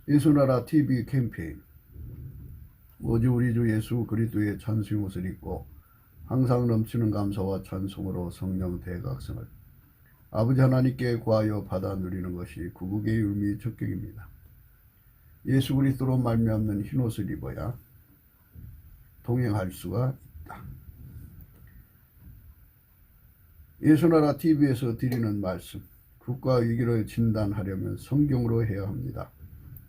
예수나라 TV 캠페인. 오직 우리 주 예수 그리스도의 찬송 옷을 입고 항상 넘치는 감사와 찬송으로 성령 대각성을 아버지 하나님께 구하여 받아 누리는 것이 구국의 의미 적격입니다. 예수 그리스도로 말미암는 흰옷을 입어야 동행할 수가 있다. 예수나라 TV에서 드리는 말씀, 국가 위기를 진단하려면 성경으로 해야 합니다.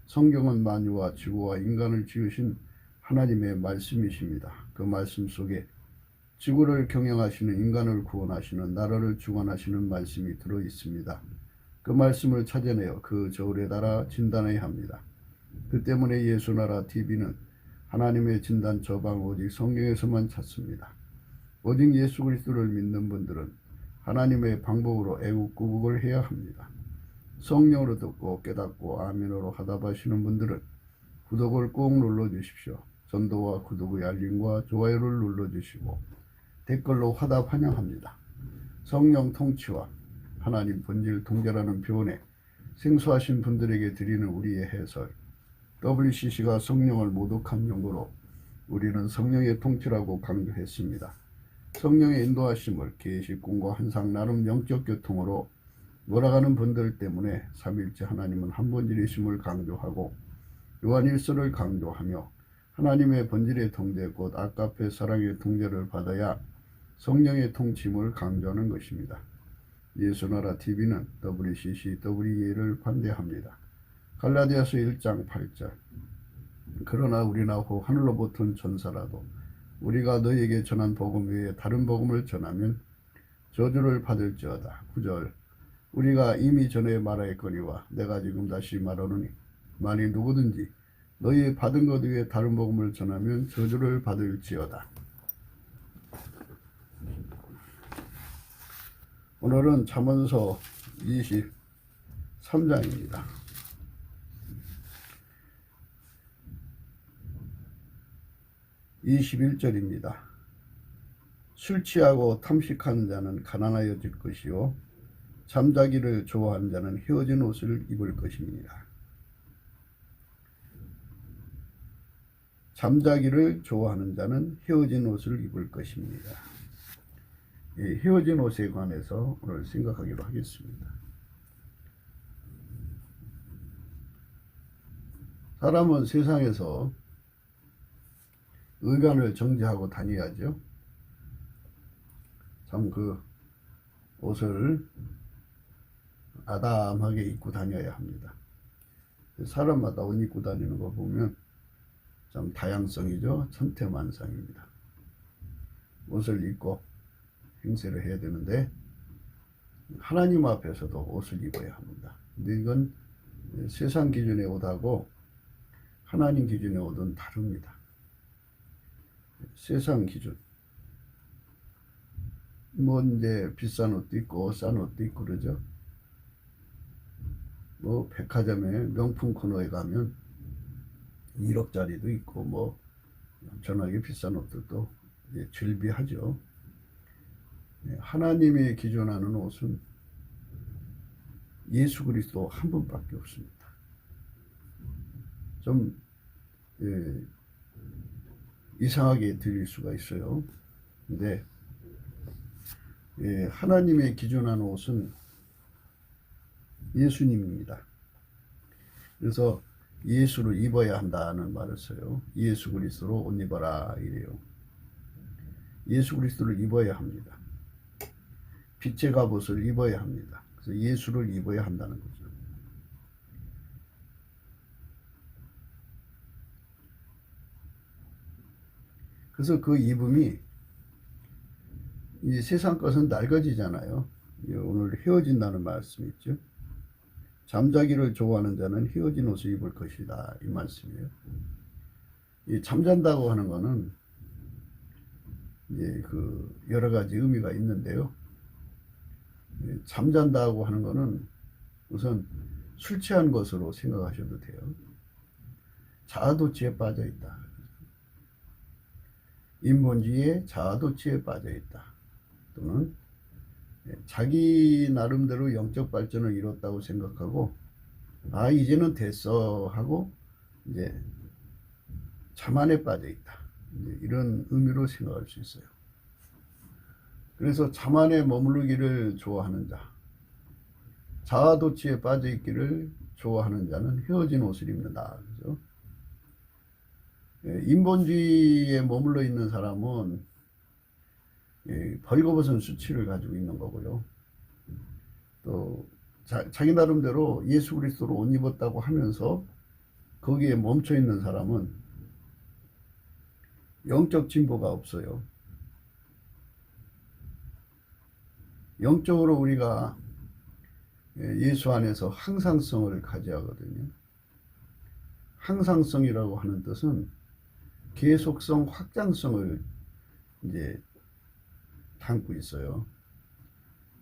성경은 만유와 지구와 인간을 지으신 하나님의 말씀이십니다. 그 말씀 속에 지구를 경영하시는, 인간을 구원하시는, 나라를 주관하시는 말씀이 들어있습니다. 그 말씀을 찾아내어 그 저울에 달아 진단해야 합니다. 그 때문에 예수나라 TV는 하나님의 진단 처방 오직 성경에서만 찾습니다. 오직 예수 그리스도를 믿는 분들은 하나님의 방법으로 애국구국을 해야 합니다. 성령으로 듣고 깨닫고 아멘으로 화답하시는 분들은 구독을 꼭 눌러주십시오. 전도와 구독의 알림과 좋아요를 눌러주시고 댓글로 화답 환영합니다. 성령 통치와 하나님 본질 통제라는 표현에 생소하신 분들에게 드리는 우리의 해설, WCC가 성령을 모독한 용어로 우리는 성령의 통치라고 강조했습니다. 성령의 인도하심을 계시, 꿈과 환상, 나름 영적 교통으로 몰아가는 분들 때문에 삼일째 하나님은 한 본질이심을 강조하고 요한일서를 강조하며 하나님의 본질의 통제 곧 아까페 사랑의 통제를 받아야 성령의 통치임을 강조하는 것입니다. 예수나라 TV는 WCC, WEA를 반대합니다. 갈라디아서 1장 8절. 그러나 우리나 후 하늘로 붙은 전사라도 우리가 너희에게 전한 복음 외에 다른 복음을 전하면 저주를 받을지어다. 9절. 우리가 이미 전에 말하였거니와 내가 지금 다시 말하노니 만일 누구든지 너희 받은 것 외에 다른 복음을 전하면 저주를 받을지어다. 오늘은 잠언서 23장입니다. 21절입니다. 술 취하고 탐식하는 자는 가난하여질 것이요 잠자기를 좋아하는 자는 헤어진 옷을 입을 것입니다. 잠자기를 좋아하는 자는 헤어진 옷을 입을 것입니다. 이 헤어진 옷에 관해서 오늘 생각하기로 하겠습니다. 사람은 세상에서 의관을 정지하고 다녀야죠. 참 그 옷을 아담하게 입고 다녀야 합니다. 사람마다 옷 입고 다니는 거 보면 참 다양성이죠. 천태만상입니다. 옷을 입고 행세를 해야 되는데 하나님 앞에서도 옷을 입어야 합니다. 근데 이건 세상 기준의 옷하고 하나님 기준의 옷은 다릅니다. 세상 기준 뭐 이제 비싼 옷도 있고 싼 옷도 있고 그러죠. 뭐 백화점에 명품 코너에 가면 1억짜리도 있고 뭐 엄청나게 비싼 옷들도 이제 즐비하죠. 하나님의 기준하는 옷은 예수 그리스도 한 분밖에 없습니다. 좀 이상하게 들릴 수가 있어요. 근데 하나님의 기준하는 옷은 예수님입니다. 그래서 예수를 입어야 한다는 말을 써요. 예수 그리스도로 옷 입어라 이래요. 예수 그리스도를 입어야 합니다. 빛의 갑옷을 입어야 합니다. 그래서 예수를 입어야 한다는 거죠. 그래서 그 입음이 이 세상 것은 낡아지잖아요. 오늘 헤어진다는 말씀이 있죠. 잠자기를 좋아하는 자는 헤어진 옷을 입을 것이다 이 말씀이에요. 이 잠잔다고 하는 거는 이제 그 여러 가지 의미가 있는데요. 잠잔다고 하는 거는 우선 술 취한 것으로 생각하셔도 돼요. 자아도취에 빠져 있다. 인본주의에 자아도취에 빠져 있다. 또는 자기 나름대로 영적 발전을 이뤘다고 생각하고 아, 이제는 됐어 하고 이제 자만에 빠져 있다. 이제 이런 의미로 생각할 수 있어요. 그래서 자만에 머무르기를 좋아하는 자, 자아도취에 빠져 있기를 좋아하는 자는 헤어진 옷을 입는다. 그죠? 인본주의에 머물러 있는 사람은 벌거벗은 수치를 가지고 있는 거고요. 또 자기 나름대로 예수 그리스도로 옷 입었다고 하면서 거기에 멈춰 있는 사람은 영적 진보가 없어요. 영적으로 우리가 예수 안에서 항상성을 가져야 하거든요. 항상성이라고 하는 뜻은 계속성, 확장성을 이제 담고 있어요.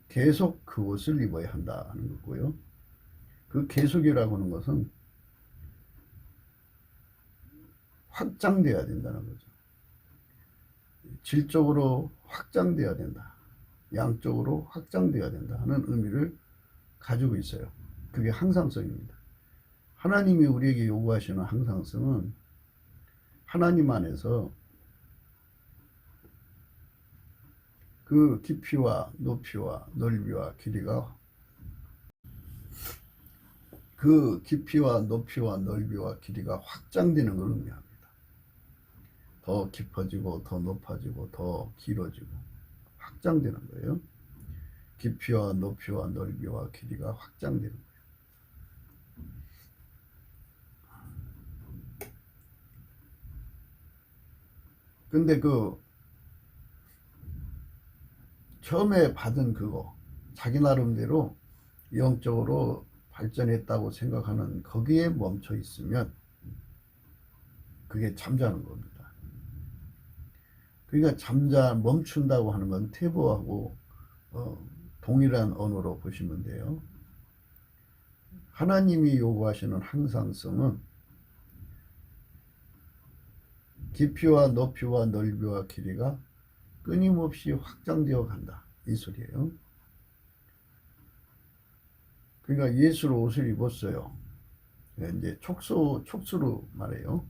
계속 그 옷을 입어야 한다는 거고요. 그 계속이라고 하는 것은 확장돼야 된다는 거죠. 질적으로 확장돼야 된다. 양적으로 확장돼야 된다 하는 의미를 가지고 있어요. 그게 항상성입니다. 하나님이 우리에게 요구하시는 항상성은 하나님 안에서 그 깊이와 높이와 넓이와 길이가 확장되는 걸 의미합니다. 더 깊어지고 더 높아지고 더 길어지고 확장되는 거예요. 깊이와 높이와 넓이와 길이가 확장되는 거예요. 근데 처음에 받은 그거, 자기 나름대로 영적으로 발전했다고 생각하는 거기에 멈춰 있으면 그게 잠자는 겁니다. 그러니까 멈춘다고 하는 건 태보하고 동일한 언어로 보시면 돼요. 하나님이 요구하시는 항상성은 깊이와 높이와 넓이와 길이가 끊임없이 확장되어 간다. 이 소리예요. 그러니까 예수로 옷을 입었어요. 이제 촉수로 말해요.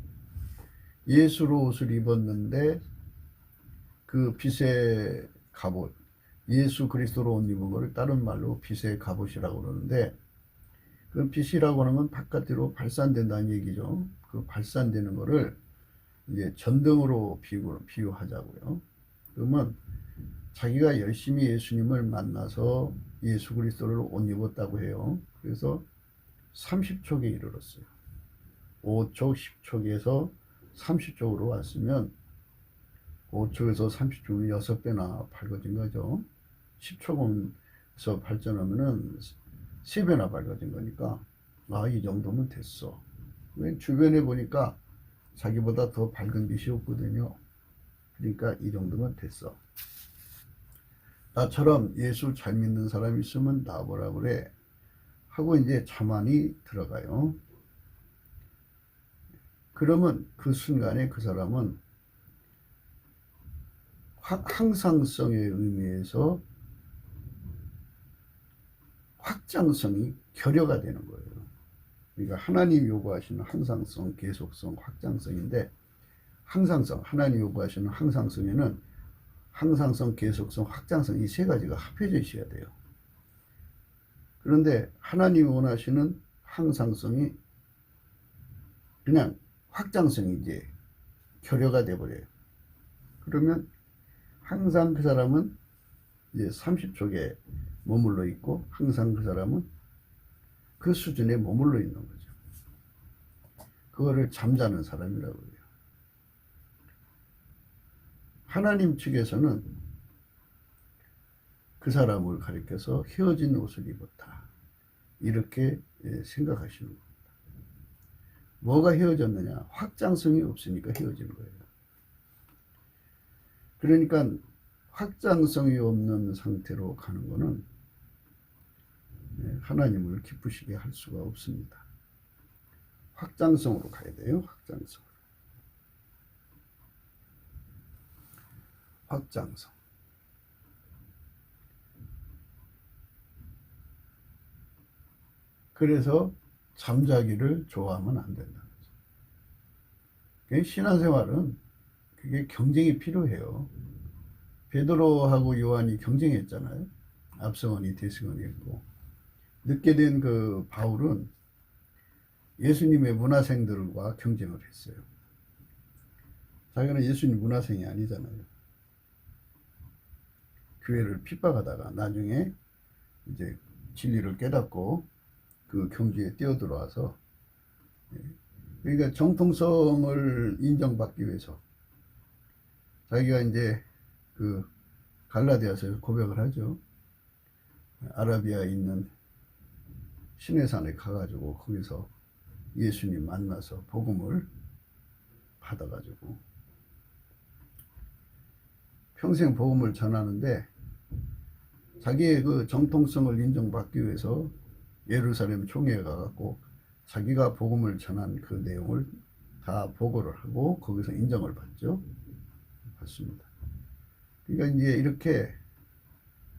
예수로 옷을 입었는데 그 빛의 갑옷, 예수 그리스도로 옷 입은 것을 다른 말로 빛의 갑옷이라고 그러는데 그 빛이라고 하는 건 바깥으로 발산된다는 얘기죠. 그 발산되는 거를 이제 전등으로 비유하자고요. 그러면 자기가 열심히 예수님을 만나서 예수 그리스도를 옷 입었다고 해요. 그래서 30촉에 이르렀어요. 5촉, 10촉에서 30촉으로 왔으면 5촉에서 30촉은 6배나 밝아진 거죠. 10촉에서 발전하면은 3배나 밝아진 거니까 이 정도면 됐어. 왜 주변에 보니까 자기보다 더 밝은 빛이 없거든요. 그러니까 이 정도면 됐어. 나처럼 예수 잘 믿는 사람이 있으면 나보라 그래 하고 이제 자만이 들어가요. 그러면 그 순간에 그 사람은 항상성의 의미에서 확장성이 결여가 되는 거예요. 그러니까 하나님 요구하시는 항상성, 계속성, 확장성인데 항상성, 하나님 요구하시는 항상성에는 항상성, 계속성, 확장성 이 세 가지가 합해져 있어야 돼요. 그런데 하나님이 원하시는 항상성이 그냥 확장성이 이제 결여가 돼버려요. 그러면 항상 그 사람은 이제 30촉에 머물러 있고 항상 그 사람은 그 수준에 머물러 있는 거죠. 그거를 잠자는 사람이라고 해요. 하나님 측에서는 그 사람을 가리켜서 헤어진 옷을 입었다. 이렇게 생각하시는 겁니다. 뭐가 헤어졌느냐? 확장성이 없으니까 헤어지는 거예요. 그러니까 확장성이 없는 상태로 가는 것은 하나님을 기쁘시게 할 수가 없습니다. 확장성으로 가야 돼요. 확장성으로. 확장성. 그래서 잠자기를 좋아하면 안 된다. 신앙생활은 그게 경쟁이 필요해요. 베드로하고 요한이 경쟁했잖아요. 앞서거니 뒤서거니 했고, 늦게 된 그 바울은 예수님의 문화생들과 경쟁을 했어요. 자기는 예수님 문화생이 아니잖아요. 교회를 핍박하다가 나중에 이제 진리를 깨닫고 그 경주에 뛰어들어와서, 그러니까 정통성을 인정받기 위해서 자기가 이제 그 갈라디아서에서 고백을 하죠. 아라비아에 있는 시내산에 가가지고 거기서 예수님 만나서 복음을 받아가지고 평생 복음을 전하는데, 자기의 그 정통성을 인정받기 위해서 예루살렘 총회에 가갖고 자기가 복음을 전한 그 내용을 다 보고를 하고 거기서 인정을 받습니다. 그러니까 이제 이렇게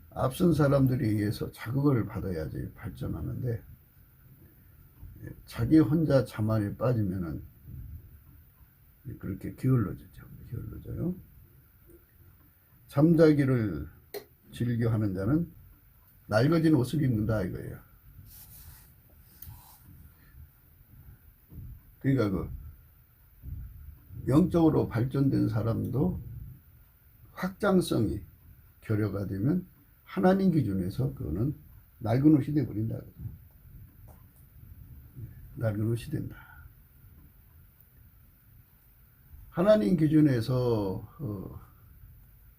앞선 사람들에 의해서 자극을 받아야지 발전하는데, 자기 혼자 자만에 빠지면은 그렇게 게을러져요. 잠자기를 즐겨 하는 자는 낡아진 옷을 입는다 이거예요. 그러니까 그 영적으로 발전된 사람도 확장성이 결여가 되면 하나님 기준에서 그거는 낡은 옷이 되어버린다. 낡은 옷이 된다. 하나님 기준에서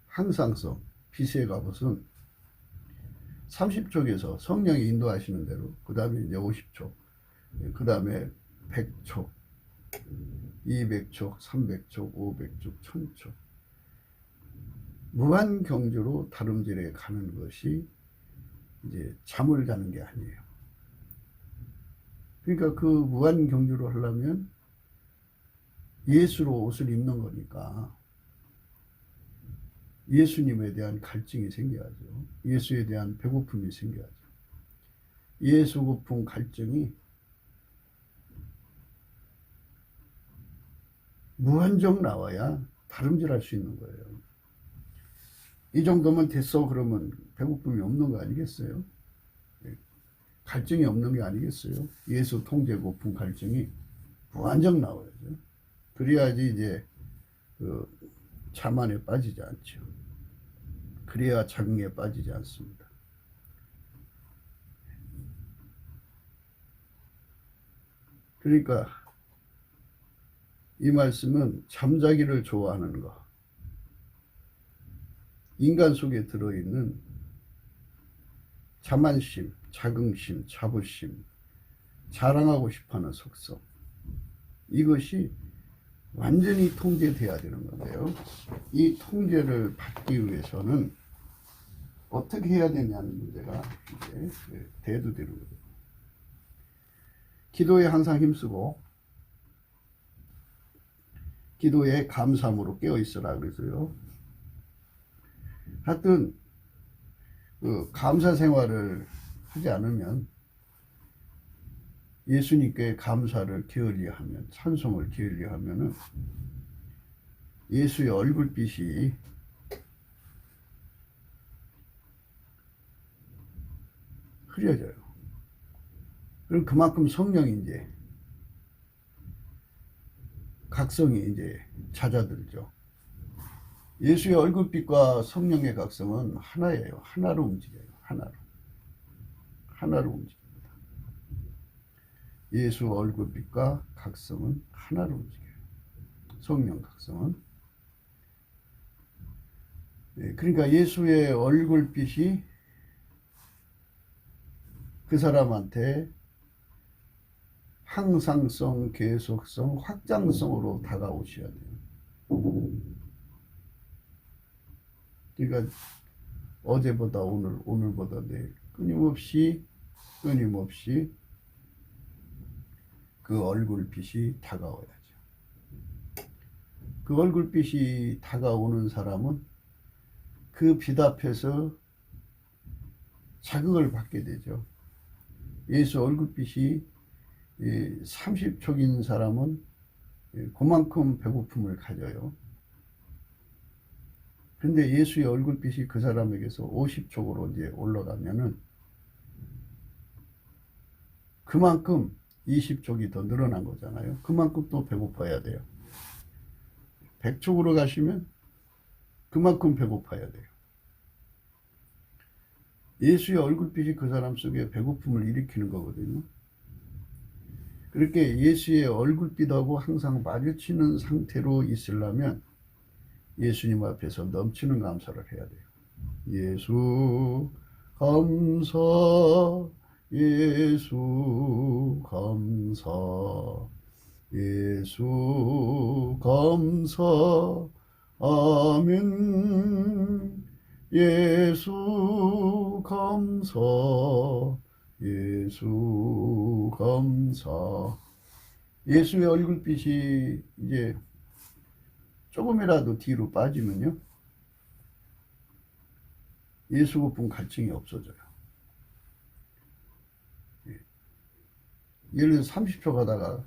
항상성, 빛의 갑옷은 30촉에서 성령이 인도하시는 대로, 그 다음에 이제 50촉, 그 다음에 100촉, 200촉, 300촉, 500촉, 1000촉. 무한 경주로 다름질에 가는 것이 이제 잠을 자는 게 아니에요. 그러니까 그 무한 경주로 하려면 예수로 옷을 입는 거니까 예수님에 대한 갈증이 생겨야죠. 예수에 대한 배고픔이 생겨야죠. 예수 고픈 갈증이 무한정 나와야 다름질할 수 있는 거예요. 이 정도면 됐어 그러면 배고픔이 없는 거 아니겠어요? 갈증이 없는 게 아니겠어요? 예수 통제 고픈 갈증이 무한정 나와야죠. 그래야지 이제 그 자만에 빠지지 않죠. 그래야 자긍에 빠지지 않습니다. 그러니까 이 말씀은 잠자기를 좋아하는 것, 인간 속에 들어있는 자만심, 자긍심, 자부심, 자랑하고 싶어하는 속성, 이것이 완전히 통제돼야 되는 건데요. 이 통제를 받기 위해서는 어떻게 해야 되냐는 문제가 이제 대두되는 거죠. 기도에 항상 힘쓰고 기도에 감사함으로 깨어 있으라 그래서요. 하여튼 그 감사 생활을 하지 않으면, 예수님께 감사를 게을리하면, 찬송을 게을리하면은 예수의 얼굴빛이 흐려져요. 그럼 그만큼 성령이 이제 각성이 이제 잦아들죠. 예수의 얼굴빛과 성령의 각성은 하나예요. 하나로 움직여요. 하나로 움직입니다. 예수 얼굴빛과 각성은 하나로 움직여요. 성령 각성은. 그러니까 예수의 얼굴빛이 그 사람한테 항상성, 계속성, 확장성으로 다가오셔야 돼요. 그러니까 어제보다 오늘, 오늘보다 내일, 끊임없이 그 얼굴빛이 다가와야죠. 그 얼굴빛이 다가오는 사람은 그 빛 앞에서 자극을 받게 되죠. 예수 얼굴빛이 이 30촉인 사람은 그만큼 배고픔을 가져요. 근데 예수의 얼굴빛이 그 사람에게서 50촉으로 이제 올라가면은 그만큼 20촉이 더 늘어난 거잖아요. 그만큼 또 배고파야 돼요. 100촉으로 가시면 그만큼 배고파야 돼요. 예수의 얼굴빛이 그 사람 속에 배고픔을 일으키는 거거든요. 그렇게 예수의 얼굴빛하고 항상 마주치는 상태로 있으려면 예수님 앞에서 넘치는 감사를 해야 돼요. 예수 감사, 예수 감사, 예수 감사, 아멘. 예수 감사, 예수 감사. 예수의 얼굴빛이 이제 조금이라도 뒤로 빠지면요, 예수 고품 갈증이 없어져요. 예를 들어 30초 가다가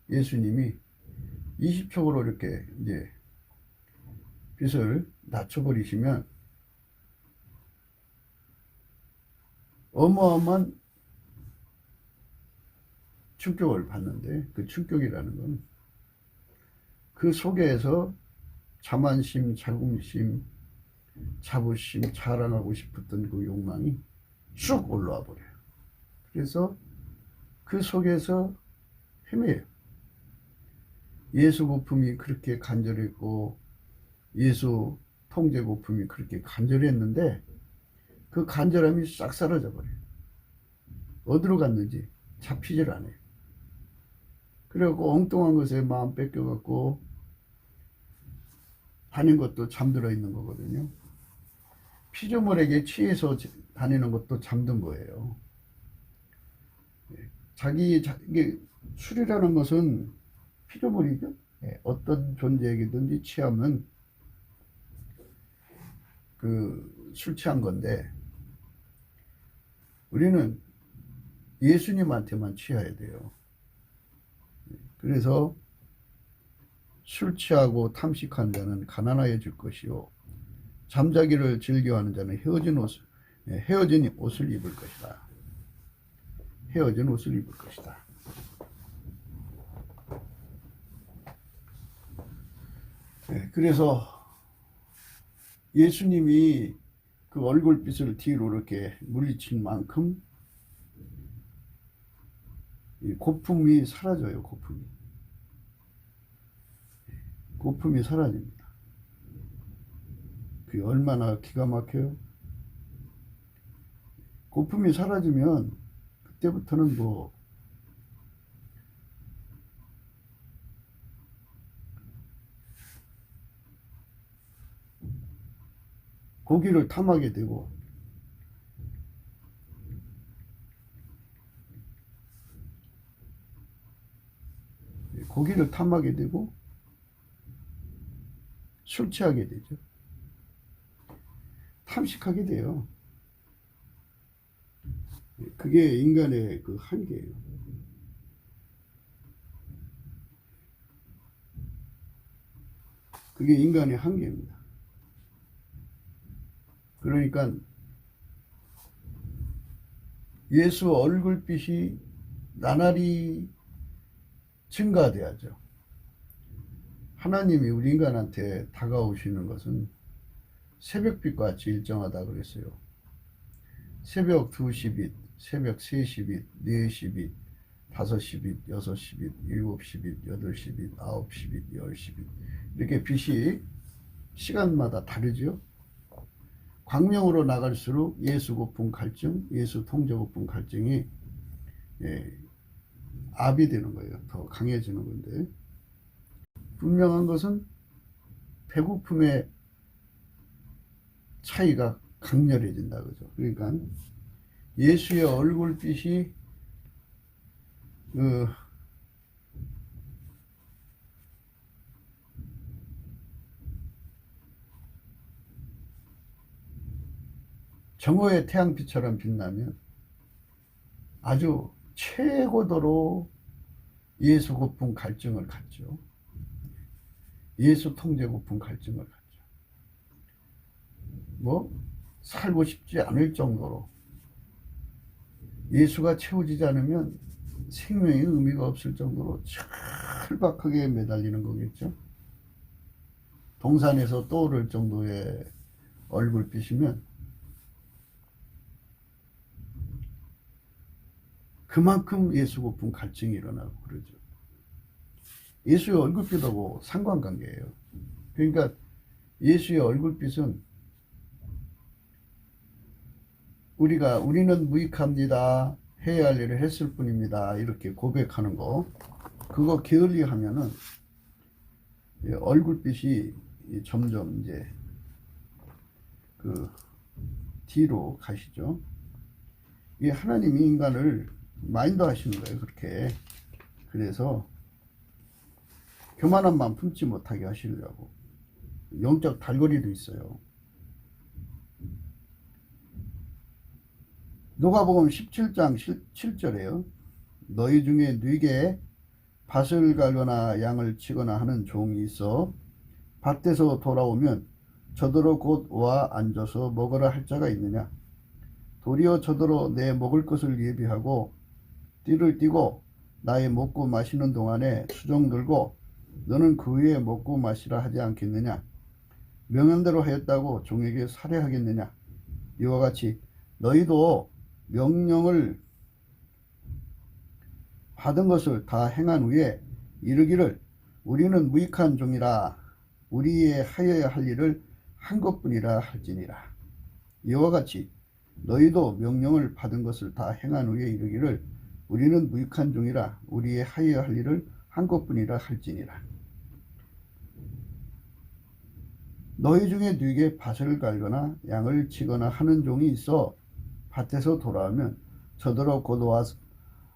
예수님이 20촉으로 이렇게 이제 빛을 낮춰버리시면 어마어마한 충격을 받는데, 그 충격이라는 건 그 속에서 자만심, 자긍심, 자부심, 자랑하고 싶었던 그 욕망이 쑥 올라와 버려요. 그래서 그 속에서 헤매요. 예수 고품이 그렇게 간절했고 예수 통제 고품이 그렇게 간절했는데 그 간절함이 싹 사라져 버려요. 어디로 갔는지 잡히질 않아요. 그래갖고 엉뚱한 것에 마음 뺏겨갖고 다닌 것도 잠들어 있는 거거든요. 피조물에게 취해서 다니는 것도 잠든 거예요. 이게 술이라는 것은 피조물이죠. 어떤 존재에게든지 취하면 술 취한 건데, 우리는 예수님한테만 취해야 돼요. 그래서 술 취하고 탐식한 자는 가난해질 것이요, 잠자기를 즐겨하는 자는 헤어진 옷을 입을 것이다. 헤어진 옷을 입을 것이다. 그래서 예수님이 그 얼굴빛을 뒤로 이렇게 물리친 만큼 고품이 사라져요. 고품이 사라집니다. 그게 얼마나 기가 막혀요. 고품이 사라지면 그때부터는 고기를 탐하게 되고, 술 취하게 되죠. 탐식하게 돼요. 그게 인간의 그 한계예요. 그게 인간의 한계입니다. 그러니까 예수 얼굴빛이 나날이 증가돼야죠. 하나님이 우리 인간한테 다가오시는 것은 새벽빛 같이 일정하다 그랬어요. 새벽 2시빛, 새벽 3시빛, 4시빛, 5시빛, 6시빛, 7시빛, 8시빛, 9시빛, 10시빛, 이렇게 빛이 시간마다 다르죠. 광명으로 나갈수록 예수 고품 갈증, 예수 통제 고품 갈증이 압이 되는 거예요. 더 강해지는 건데, 분명한 것은 배고픔의 차이가 강렬해진다 그죠. 그러니까 예수의 얼굴빛이 정오의 태양빛처럼 빛나면 아주 최고도로 예수 고품 갈증을 갖죠. 예수 통제 고품 갈증을 갖죠. 뭐 살고 싶지 않을 정도로 예수가 채워지지 않으면 생명의 의미가 없을 정도로 철박하게 매달리는 거겠죠. 동산에서 떠오를 정도의 얼굴빛이면 그만큼 예수 고픈 갈증이 일어나고 그러죠. 예수의 얼굴빛하고 상관관계예요. 그러니까 예수의 얼굴빛은 우리는 무익합니다. 해야 할 일을 했을 뿐입니다. 이렇게 고백하는 거, 그거 게을리하면은 얼굴빛이 점점 이제 그 뒤로 가시죠. 이 하나님이 인간을 마인드 하시는 거예요. 그렇게. 그래서 교만한 마음 품지 못하게 하시려고. 영적 달거리도 있어요. 누가복음 17장 7절에요. 너희 중에 뉘게 밭을 갈거나 양을 치거나 하는 종이 있어 밭에서 돌아오면 저더러 곧 와 앉아서 먹으라 할 자가 있느냐. 도리어 저더러 내 먹을 것을 예비하고 띠를 띠고 나의 먹고 마시는 동안에 수종 들고 너는 그 위에 먹고 마시라 하지 않겠느냐. 명령대로 하였다고 종에게 살해하겠느냐. 이와 같이 너희도 명령을 받은 것을 다 행한 후에 이르기를 우리는 무익한 종이라 우리의 하여야 할 일을 한 것뿐이라 할지니라. 이와 같이 너희도 명령을 받은 것을 다 행한 후에 이르기를 우리는 무익한 종이라 우리의 하여야 할 일을 한 것뿐이라 할지니라. 너희 중에 누구에게 밭을 갈거나 양을 치거나 하는 종이 있어 밭에서 돌아오면 저더러 곧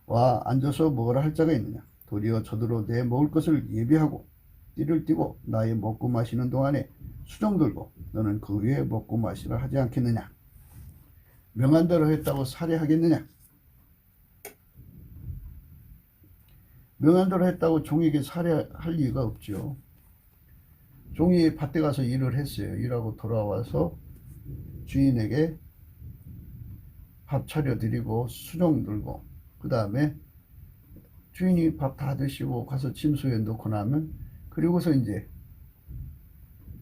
와 앉아서 먹으라 할 자가 있느냐. 도리어 저더러 내 먹을 것을 예비하고 띠를 띠고 나의 먹고 마시는 동안에 수종 들고 너는 그 위에 먹고 마시라 하지 않겠느냐. 명한 대로 했다고 살해하겠느냐. 명한 대로 했다고 종에게 살해할 이유가 없죠. 종이 밭에 가서 일을 했어요. 일하고 돌아와서 주인에게 밥 차려드리고 수종 들고 그 다음에 주인이 밥 다 드시고 가서 침소에 넣고 나면 그리고서 이제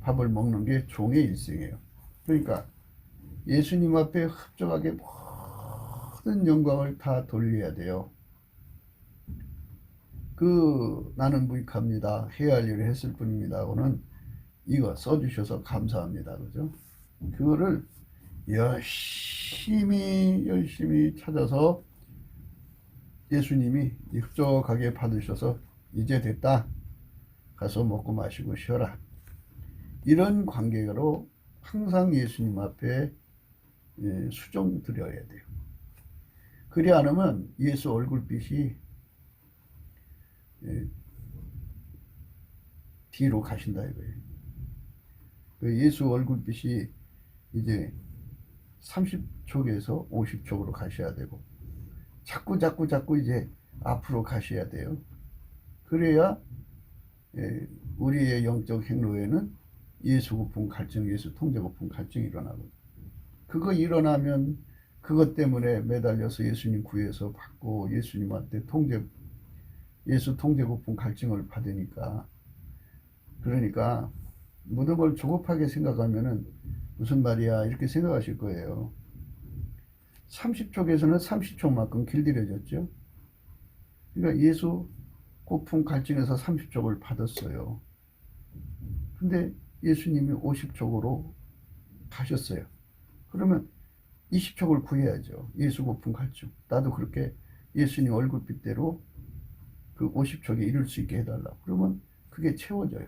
밥을 먹는 게 종의 일생이에요. 그러니까 예수님 앞에 흡족하게 모든 영광을 다 돌려야 돼요. 나는 무익합니다. 해야 할 일을 했을 뿐입니다. 하고는 이거 써주셔서 감사합니다. 그죠? 그거를 열심히 찾아서 예수님이 흡족하게 받으셔서 이제 됐다. 가서 먹고 마시고 쉬어라. 이런 관계로 항상 예수님 앞에 수종 드려야 돼요. 그리 않으면 예수 얼굴빛이 뒤로 가신다 이거예요. 예수 얼굴빛이 이제 30촉에서 50촉으로 가셔야 되고 자꾸 이제 앞으로 가셔야 돼요. 그래야 우리의 영적 행로에는 예수 고품 갈증, 예수 통제 고품 갈증이 일어나거든요. 그거 일어나면 그것 때문에 매달려서 예수님 구해서 받고 예수님한테 예수 통제 고품 갈증을 받으니까 그러니까 모든 걸 조급하게 생각하면은 무슨 말이야 이렇게 생각하실 거예요. 30촉에서는 30촉만큼 길들여졌죠. 그러니까 예수 고품 갈증에서 30촉을 받았어요. 근데 예수님이 50촉으로 가셨어요. 그러면 20촉을 구해야죠. 예수 고품 갈증. 나도 그렇게 예수님 얼굴빛대로 그 50촉에 이룰 수 있게 해달라. 그러면 그게 채워져요.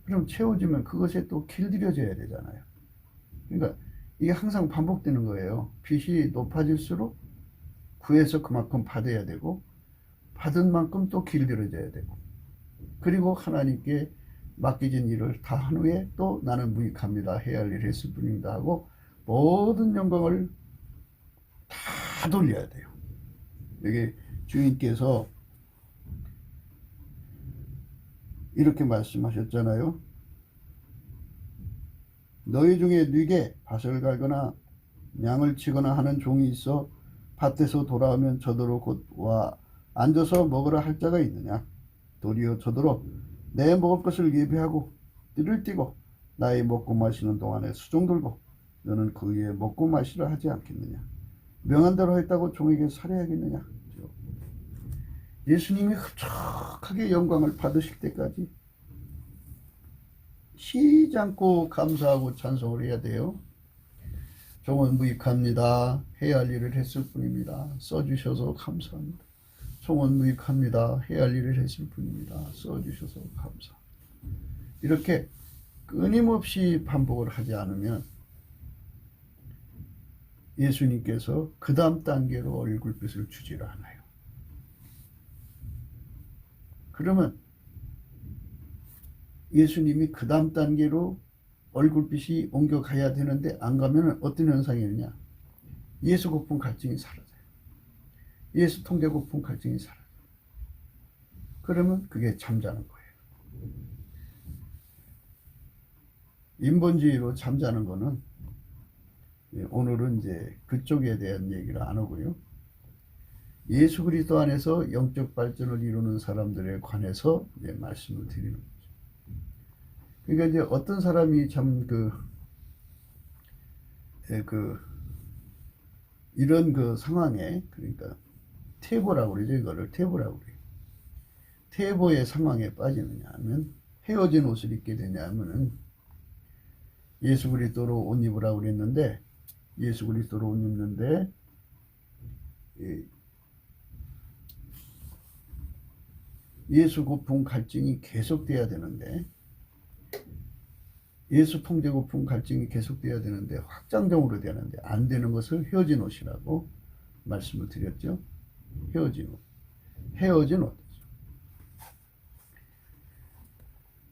그럼 채워지면 그것에 또 길들여져야 되잖아요. 그러니까 이게 항상 반복되는 거예요. 빛이 높아질수록 구해서 그만큼 받아야 되고 받은 만큼 또 길들여져야 되고 그리고 하나님께 맡겨진 일을 다 한 후에 또 나는 무익합니다. 해야 할 일을 했을 뿐입니다. 하고 모든 영광을 다 돌려야 돼요. 여기 주인께서 이렇게 말씀하셨잖아요. 너희 중에 네게 밭을 갈거나 양을 치거나 하는 종이 있어 밭에서 돌아오면 저더러 곧 와 앉아서 먹으라 할 자가 있느냐? 도리어 저더러 내 먹을 것을 예비하고 띠를 띠고 나의 먹고 마시는 동안에 수종 들고 너는 그 위에 먹고 마시라 하지 않겠느냐? 명한 대로 했다고 종에게 살해하겠느냐? 예수님이 흡족하게 영광을 받으실 때까지 쉬지 않고 감사하고 찬송을 해야 돼요. 종은 무익합니다. 해야 할 일을 했을 뿐입니다. 써주셔서 감사합니다. 종은 무익합니다. 해야 할 일을 했을 뿐입니다. 써주셔서 감사합니다. 이렇게 끊임없이 반복을 하지 않으면 예수님께서 그 다음 단계로 얼굴빛을 주지를 않아요. 그러면 예수님이 그 다음 단계로 얼굴빛이 옮겨가야 되는데 안 가면 어떤 현상이 있느냐? 예수 고픈 갈증이 사라져요. 예수 통제 고픈 갈증이 사라져요. 그러면 그게 잠자는 거예요. 인본주의로 잠자는 거는 오늘은 이제 그쪽에 대한 얘기를 안 하고요. 예수 그리스도 안에서 영적 발전을 이루는 사람들에 관해서 이제 말씀을 드리는 거죠. 그러니까 이제 어떤 사람이 참 이런 그 상황에, 그러니까 퇴보라고 그러죠. 이거를 퇴보라고 그래요. 퇴보의 상황에 빠지느냐 하면 헤어진 옷을 입게 되냐 하면은 예수 그리스도로 옷 입으라고 그랬는데 예수 그리스도로 옷 입는데 예수 고품 갈증이 계속돼야 되는데 예수 통제 고품 갈증이 계속돼야 되는데 확장적으로 되는데 안 되는 것을 헤어진 옷이라고 말씀을 드렸죠. 헤어진 옷. 헤어진 옷.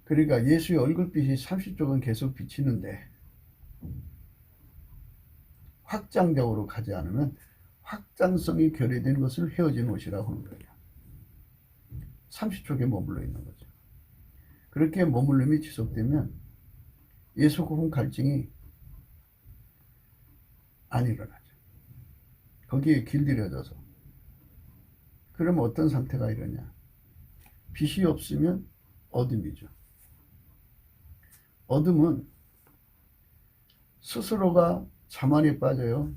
그러니까 예수의 얼굴빛이 30쪽은 계속 비치는데 확장적으로 가지 않으면 확장성이 결여된 것을 헤어진 옷이라고 하는 거예요. 30쪽에 머물러 있는 거죠. 그렇게 머물름이 지속되면 예수 고품 갈증이 안 일어나죠. 거기에 길들여져서. 그러면 어떤 상태가 이러냐? 빛이 없으면 어둠이죠. 어둠은 스스로가 자만에 빠져요.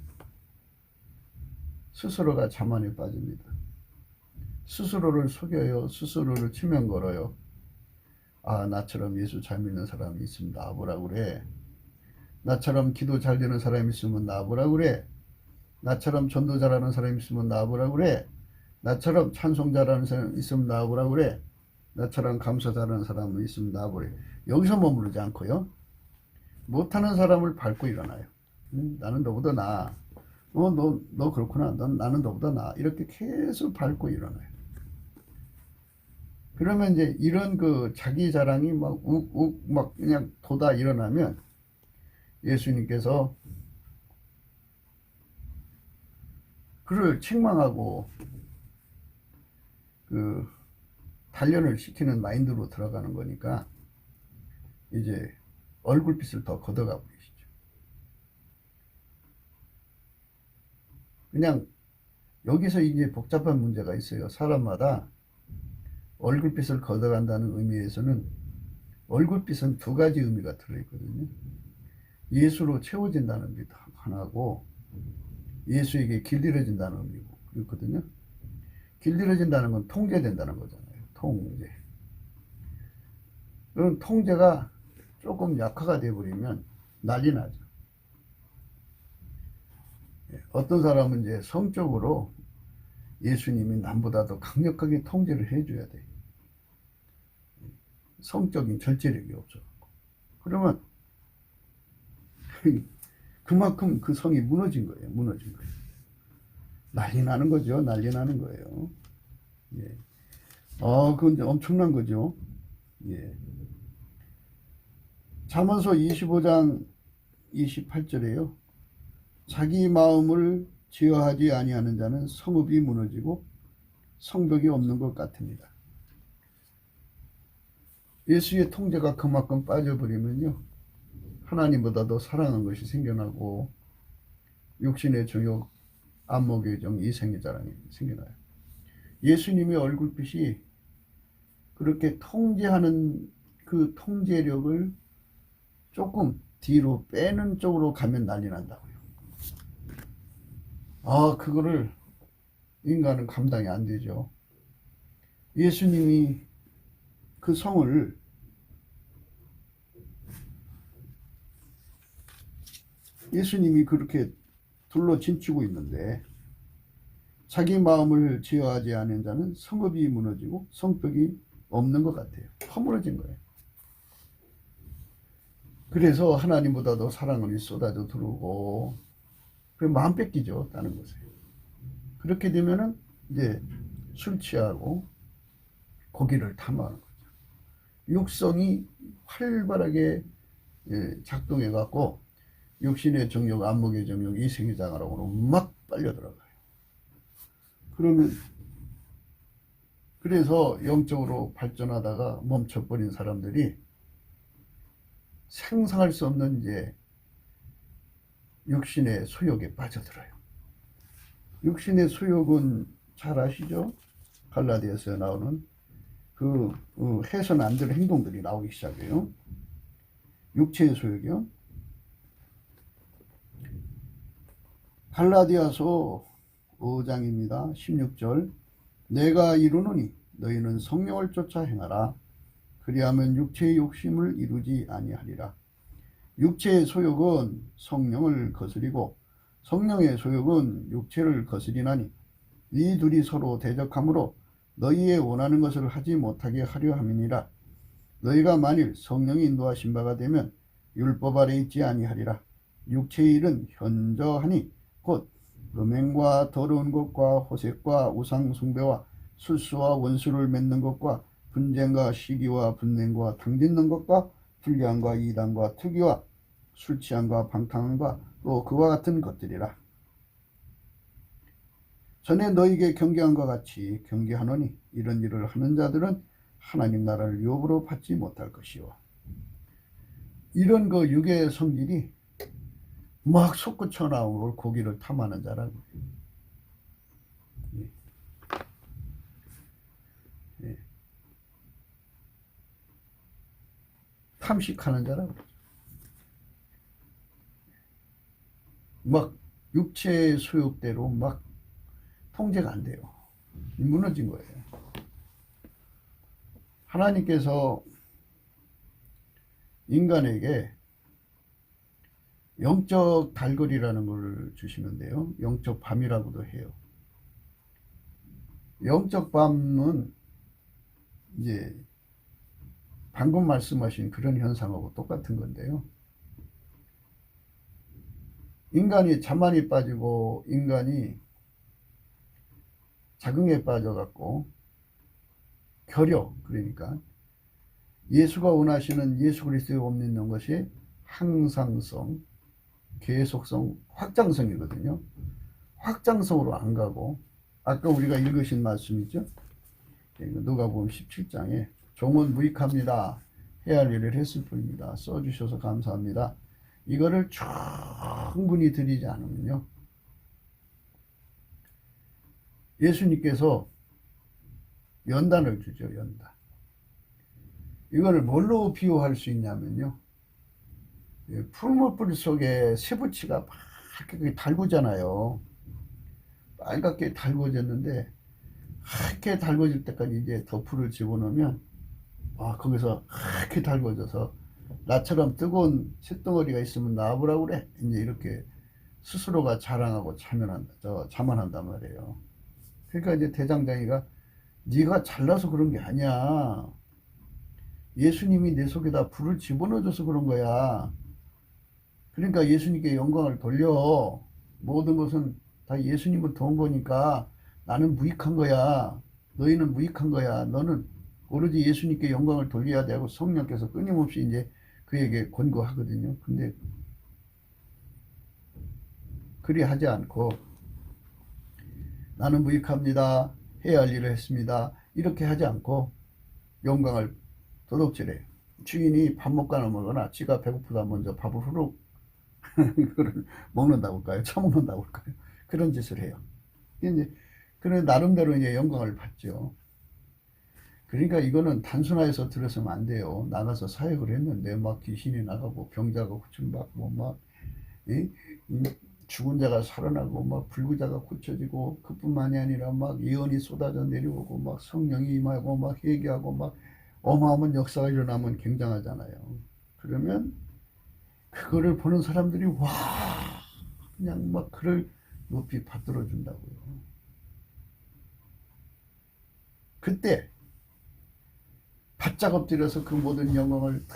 스스로가 자만에 빠집니다. 스스로를 속여요. 스스로를 치면 걸어요. 아, 나처럼 예수 잘 믿는 사람이 있으면 나보라 그래. 나처럼 기도 잘 되는 사람이 있으면 나보라 그래. 나처럼 전도 잘하는 사람이 있으면 나보라 그래. 나처럼 찬송 잘하는 사람이 있으면 나보라 그래. 나처럼 감사 잘하는 사람이 있으면 나보래. 여기서 머무르지 않고요. 못하는 사람을 밟고 일어나요. 나는 너보다 나아. 너 그렇구나. 나는 너보다 나아. 이렇게 계속 밟고 일어나요. 그러면 이제 이런 그 자기 자랑이 막 욱욱 막 그냥 돋아 일어나면 예수님께서 그를 책망하고 그 단련을 시키는 마인드로 들어가는 거니까 이제 얼굴빛을 더 걷어가 버리시죠. 그냥 여기서 이제 복잡한 문제가 있어요. 사람마다 얼굴빛을 걷어간다는 의미에서는 얼굴빛은 두 가지 의미가 들어있거든요. 예수로 채워진다는 의미 하나고 예수에게 길들여진다는 의미고 그렇거든요. 길들여진다는 건 통제된다는 거잖아요. 통제. 그런 통제가 조금 약화가 되어버리면 난리 나죠. 어떤 사람은 이제 성적으로 예수님이 남보다 더 강력하게 통제를 해줘야 돼. 성적인 절제력이 없어. 그러면 그만큼 그 성이 무너진 거예요. 무너진 거예요. 난리 나는 거죠. 난리 나는 거예요. 예. 그건 이제 엄청난 거죠. 예. 잠언서 25장 28절에요. 자기 마음을 제어하지 아니하는 자는 성읍이 무너지고 성벽이 없는 것 같습니다. 예수의 통제가 그만큼 빠져버리면요, 하나님보다도 사랑한 것이 생겨나고 육신의 정욕, 안목의 정, 이생의 자랑이 생겨나요. 예수님의 얼굴빛이 그렇게 통제하는 그 통제력을 조금 뒤로 빼는 쪽으로 가면 난리 난다고요. 그거를 인간은 감당이 안 되죠. 예수님이 그 성을 예수님이 그렇게 둘러 진치고 있는데 자기 마음을 제어하지 않은 자는 성읍이 무너지고 성벽이 없는 것 같아요. 허물어진 거예요. 그래서 하나님보다도 사랑을 쏟아져 들어오고 마음 뺏기죠. 다른 것에. 그렇게 되면은 이제 술 취하고 고기를 탐하는 거죠. 육성이 활발하게 작동해 갖고 육신의 정욕, 안목의 정욕, 이생의 장하라고 막 빨려 들어가요. 그래서 영적으로 발전하다가 멈춰버린 사람들이 상상할 수 없는 이제 육신의 소욕에 빠져들어요. 육신의 소욕은 잘 아시죠? 갈라디아서에 나오는 해서는 안 될 행동들이 나오기 시작해요. 육체의 소욕이요. 갈라디아서 5장입니다. 16절. 내가 이루노니 너희는 성령을 쫓아 행하라. 그리하면 육체의 욕심을 이루지 아니하리라. 육체의 소욕은 성령을 거스리고 성령의 소욕은 육체를 거스리나니 이 둘이 서로 대적하므로 너희의 원하는 것을 하지 못하게 하려 함이니라. 너희가 만일 성령이 인도하신 바가 되면 율법 아래 있지 아니하리라. 육체의 일은 현저하니 곧 음행과 더러운 것과 호색과 우상 숭배와 술수와 원수를 맺는 것과 분쟁과 시기와 분냉과 당짓는 것과 불량과 이단과 투기와 술취함과 방탕함과 또 그와 같은 것들이라. 전에 너희에게 경계함과 같이 경계하노니 이런 일을 하는 자들은 하나님 나라를 유업으로 받지 못할 것이요. 이런 육의 성질이 막 솟구쳐 나오고 고기를 탐하는 자라고. 탐식하는 자라고. 막 육체의 소욕대로 막 통제가 안 돼요. 무너진 거예요. 하나님께서 인간에게 영적 달거리라는 걸 주시는데요. 영적 밤이라고도 해요. 영적 밤은 이제 방금 말씀하신 그런 현상하고 똑같은 건데요. 인간이 자만이 빠지고 인간이 자긍에 빠져갖고 결여, 그러니까 예수가 원하시는 예수 그리스도에 옮는 것이 항상성, 계속성, 확장성이거든요. 확장성으로 안 가고 아까 우리가 읽으신 말씀이죠. 누가복음 17장에 종은 무익합니다. 해야 할 일을 했을 뿐입니다. 써주셔서 감사합니다. 이거를 충분히 드리지 않으면요, 예수님께서 연단을 주죠. 연단. 이거를 뭘로 비유할 수 있냐면요, 풀무불 속에 쇠붙이가 빨갛게 달구잖아요. 빨갛게 달궈졌는데 하얗게 달궈질 때까지 이제 덮풀을 집어넣으면 거기서 하얗게 달궈져서 나처럼 뜨거운 쇳덩어리가 있으면 나와보라고 그래. 이제 이렇게 스스로가 자랑하고 자만한단 말이에요. 그러니까 이제 대장장이가 네가 잘나서 그런 게 아니야. 예수님이 내 속에다 불을 집어넣어줘서 그런 거야. 그러니까 예수님께 영광을 돌려. 모든 것은 다 예수님부터 온 거니까 나는 무익한 거야. 너희는 무익한 거야. 너는 오로지 예수님께 영광을 돌려야 되고 성령께서 끊임없이 이제 그에게 권고하거든요. 근데 그리 하지 않고 나는 무익합니다. 해야 할 일을 했습니다. 이렇게 하지 않고 영광을 도둑질해요. 주인이 밥 먹거나 먹거나 지가 배고프다 먼저 밥을 후룩 그걸 먹는다고 할까요? 처먹는다고 할까요? 그런 짓을 해요. 이제 그런 나름대로 이제 영광을 받죠. 그러니까 이거는 단순화해서 들었으면 안 돼요. 나가서 사역을 했는데 막 귀신이 나가고 병자가 고침받고 막 이? 죽은 자가 살아나고 막 불구자가 고쳐지고 그뿐만이 아니라 막 예언이 쏟아져 내려오고 막 성령이 임하고 막 회개하고 막 어마어마한 역사가 일어나면 굉장하잖아요. 그러면 그거를 보는 사람들이 와 그냥 막 그를 높이 받들어 준다고요. 그때 바짝 엎드려서 그 모든 영광을 다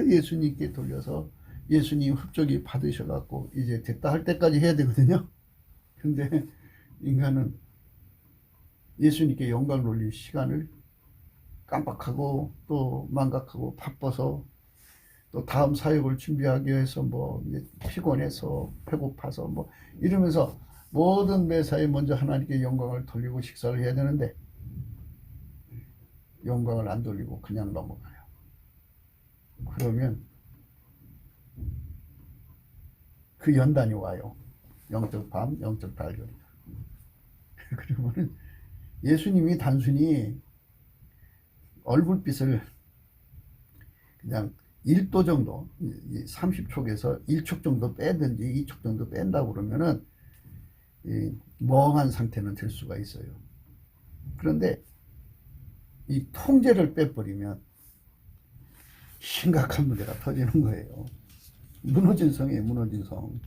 예수님께 돌려서 예수님 흡족이 받으셔갖고 이제 됐다 할 때까지 해야 되거든요. 근데 인간은 예수님께 영광 돌릴 시간을 깜빡하고 또 망각하고 바빠서 또 다음 사역을 준비하기 위해서 뭐 피곤해서 배고파서 뭐 이러면서 모든 매사에 먼저 하나님께 영광을 돌리고 식사를 해야 되는데 영광을 안 돌리고 그냥 넘어가요. 그러면 그 연단이 와요. 영적 밤, 영적 달걀. 그러면은 예수님이 단순히 얼굴빛을 그냥 1도 정도, 30촉에서 1촉 정도 빼든지 2촉 정도 뺀다고 그러면은 멍한 상태는 될 수가 있어요. 그런데 이 통제를 빼버리면 심각한 문제가 터지는 거예요. 무너진 성이에요. 무너진 성.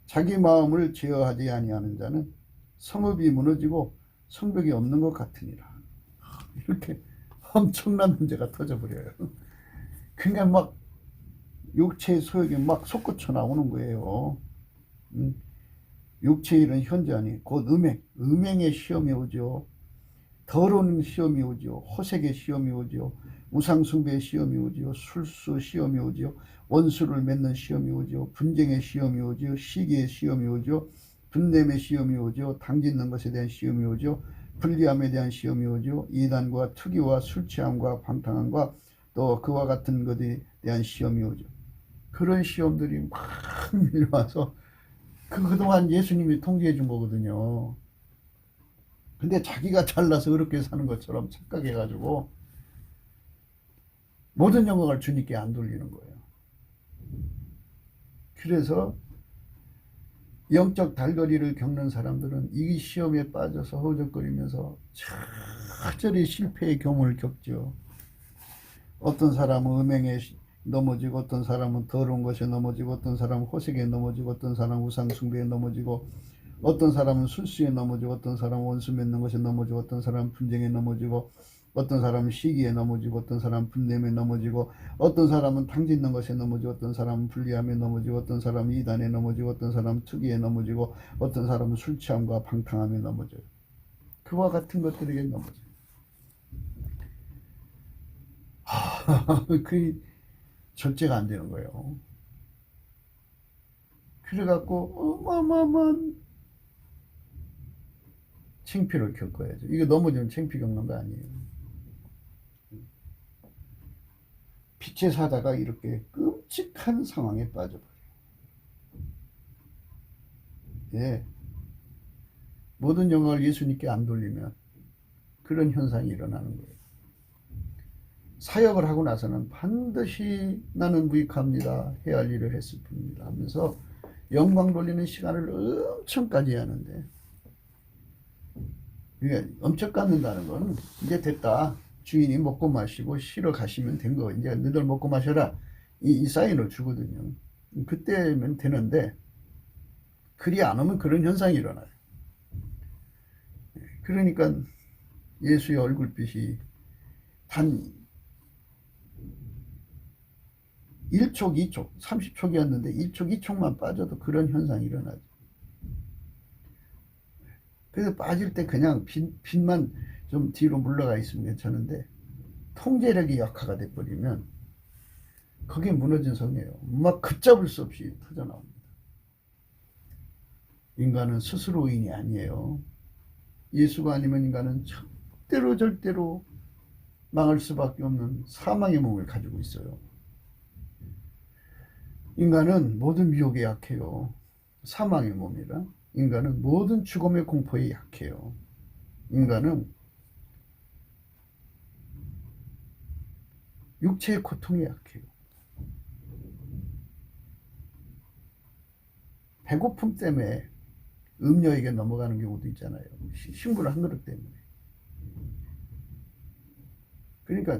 자기 마음을 제어하지 아니하는 자는 성읍이 무너지고 성벽이 없는 것 같으니라. 이렇게 엄청난 문제가 터져버려요. 그러니까 막 육체의 소욕이 막 솟구쳐 나오는 거예요. 육체의 일은 현저하니 곧 음행의 시험이 오죠. 더러운 시험이 오죠. 호색의 시험이 오죠. 우상숭배의 시험이 오죠. 술수 시험이 오죠. 원수를 맺는 시험이 오죠. 분쟁의 시험이 오죠. 시기의 시험이 오죠. 분냄의 시험이 오죠. 당짓는 것에 대한 시험이 오죠. 불리함에 대한 시험이 오죠. 이단과 투기와 술취함과 방탕함과 또 그와 같은 것에 대한 시험이 오죠. 그런 시험들이 막 밀려와서 그동안 예수님이 통제해 준 거거든요. 근데 자기가 잘나서 어렵게 사는 것처럼 착각해가지고 모든 영광을 주님께 안 돌리는 거예요. 그래서 영적 달거리를 겪는 사람들은 이 시험에 빠져서 허우적거리면서 차절히 실패의 경험을 겪죠. 어떤 사람은 음행에 넘어지고 어떤 사람은 더러운 것에 넘어지고 어떤 사람은 호색에 넘어지고 어떤 사람은 우상숭배에 넘어지고 어떤 사람은 술수에 넘어지고 어떤 사람은 원수 맺는 것에 넘어지고 어떤 사람은 분쟁에 넘어지고 어떤 사람은 시기에 넘어지고 어떤 사람은 분냄에 넘어지고 어떤 사람은 당짓는 것에 넘어지고 어떤 사람은 불리함에 넘어지고 어떤 사람은 이단에 넘어지고 어떤 사람은 투기에 넘어지고 어떤 사람은 술취함과 방탕함에 넘어져요. 그와 같은 것들에게 넘어져요. 그 절제가 안 되는 거예요. 그래갖고 어마어마한 창피를 겪어야죠. 이거 넘어지면 창피 겪는 거 아니에요. 빛의 사자가 이렇게 끔찍한 상황에 빠져버려요. 예. 모든 영광을 예수님께 안 돌리면 그런 현상이 일어나는 거예요. 사역을 하고 나서는 반드시 나는 무익합니다. 해야 할 일을 했을 뿐입니다. 하면서 영광 돌리는 시간을 엄청까지 하는데 이게 엄청 갖는다는 건 이제 됐다. 주인이 먹고 마시고 쉬러 가시면 된 거. 이제 너희들 먹고 마셔라. 이 사인을 주거든요. 그때면 되는데 그리 안 오면 그런 현상이 일어나요. 그러니까 예수의 얼굴빛이 단 1촉, 2촉, 30촉이었는데 1촉, 2촉만 빠져도 그런 현상이 일어나죠. 그래서 빠질 때 그냥 빛만 좀 뒤로 물러가 있으면 괜찮은데 통제력이 약화가 돼버리면 그게 무너진 성이에요. 막 걷잡을 수 없이 터져나옵니다. 인간은 스스로 인이 아니에요. 예수가 아니면 인간은 절대로 망할 수밖에 없는 사망의 몸을 가지고 있어요. 인간은 모든 미혹에 약해요. 사망의 몸이라. 인간은 모든 죽음의 공포에 약해요. 인간은 육체의 고통에 약해요. 배고픔 때문에 음녀에게 넘어가는 경우도 있잖아요. 신분 한 그릇 때문에. 그러니까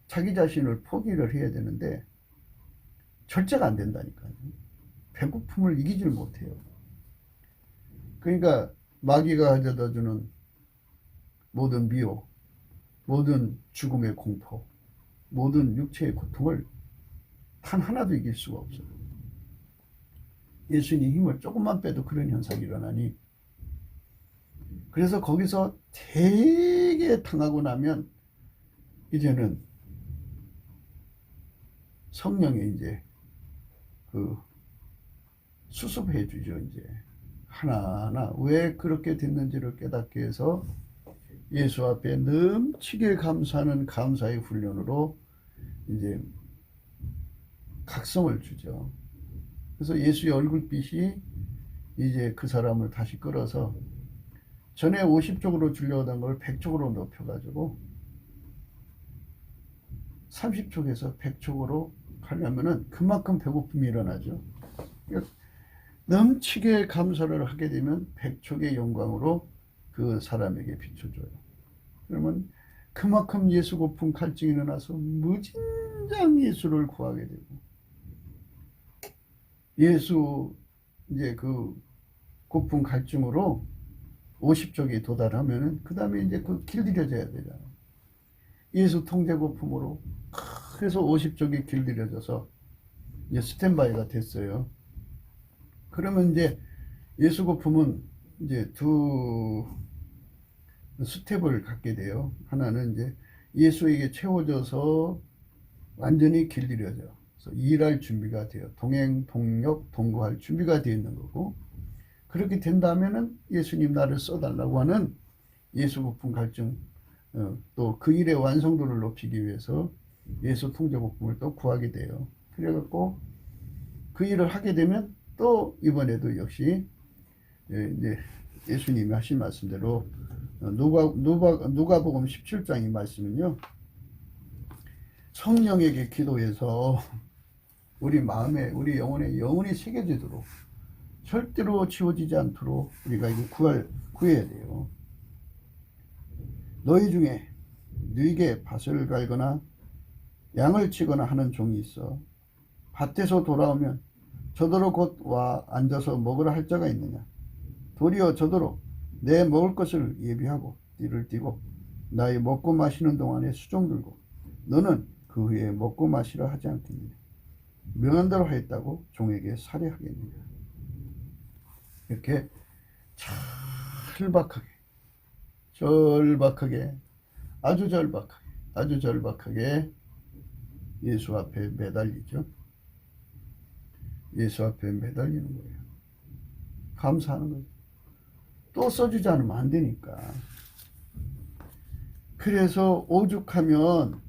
자기 자신을 포기를 해야 되는데 절제가 안 된다니까요. 배고픔을 이기질 못해요. 그러니까 마귀가 가져다 주는 모든 미혹, 모든 죽음의 공포, 모든 육체의 고통을 단 하나도 이길 수가 없어요. 예수님 힘을 조금만 빼도 그런 현상이 일어나니, 그래서 거기서 되게 당하고 나면 이제는 성령이 이제 그 수습해 주죠. 이제 하나하나 왜 그렇게 됐는지를 깨닫게 해서 예수 앞에 넘치게 감사하는 감사의 훈련으로 이제 각성을 주죠. 그래서 예수의 얼굴빛이 이제 그 사람을 다시 끌어서 전에 50쪽으로 줄려오던 걸 100쪽으로 높여가지고 30쪽에서 100쪽으로 가려면은 그만큼 배고픔이 일어나죠. 그러니까 넘치게 감사를 하게 되면 100쪽의 영광으로 그 사람에게 비춰줘요. 그러면 그만큼 예수 고픈 갈증이 일어나서 무진장 예수를 구하게 되고, 예수 이제 그 고픈 갈증으로 50쪽이 도달하면은 그 다음에 이제 그 길들여져야 되잖아요. 예수 통제 고품으로 그래서 50쪽이 길들여져서 이제 스탠바이가 됐어요. 그러면 이제 예수 고품은 이제 두 스텝을 갖게 돼요. 하나는 이제 예수에게 채워져서 완전히 길들여져. 그래서 일할 준비가 돼요. 동행, 동력, 동거할 준비가 되어 있는 거고, 그렇게 된다면은 예수님 나를 써달라고 하는 예수 고품 갈증, 또 그 일의 완성도를 높이기 위해서 예수 통제 고품을 또 구하게 돼요. 그래갖고 그 일을 하게 되면 또 이번에도 역시 이제 예수님이 하신 말씀대로 누가복음 17장의 말씀은요, 성령에게 기도해서 우리 마음에, 우리 영혼에 영혼이 새겨지도록, 절대로 지워지지 않도록 우리가 이거 구해야 돼요. 너희 중에 네게 밭을 갈거나 양을 치거나 하는 종이 있어 밭에서 돌아오면 저더러 곧 와 앉아서 먹으라 할 자가 있느냐? 도리어 저더러 내 먹을 것을 예비하고 띠를 띠고 나의 먹고 마시는 동안에 수종 들고 너는 그 후에 먹고 마시라 하지 않겠느냐? 명한대로 하였다고 종에게 살해하겠느냐? 이렇게 절박하게 아주 절박하게 예수 앞에 매달리죠. 예수 앞에 매달리는 거예요. 감사하는 거예요. 또 써주지 않으면 안 되니까. 그래서 오죽하면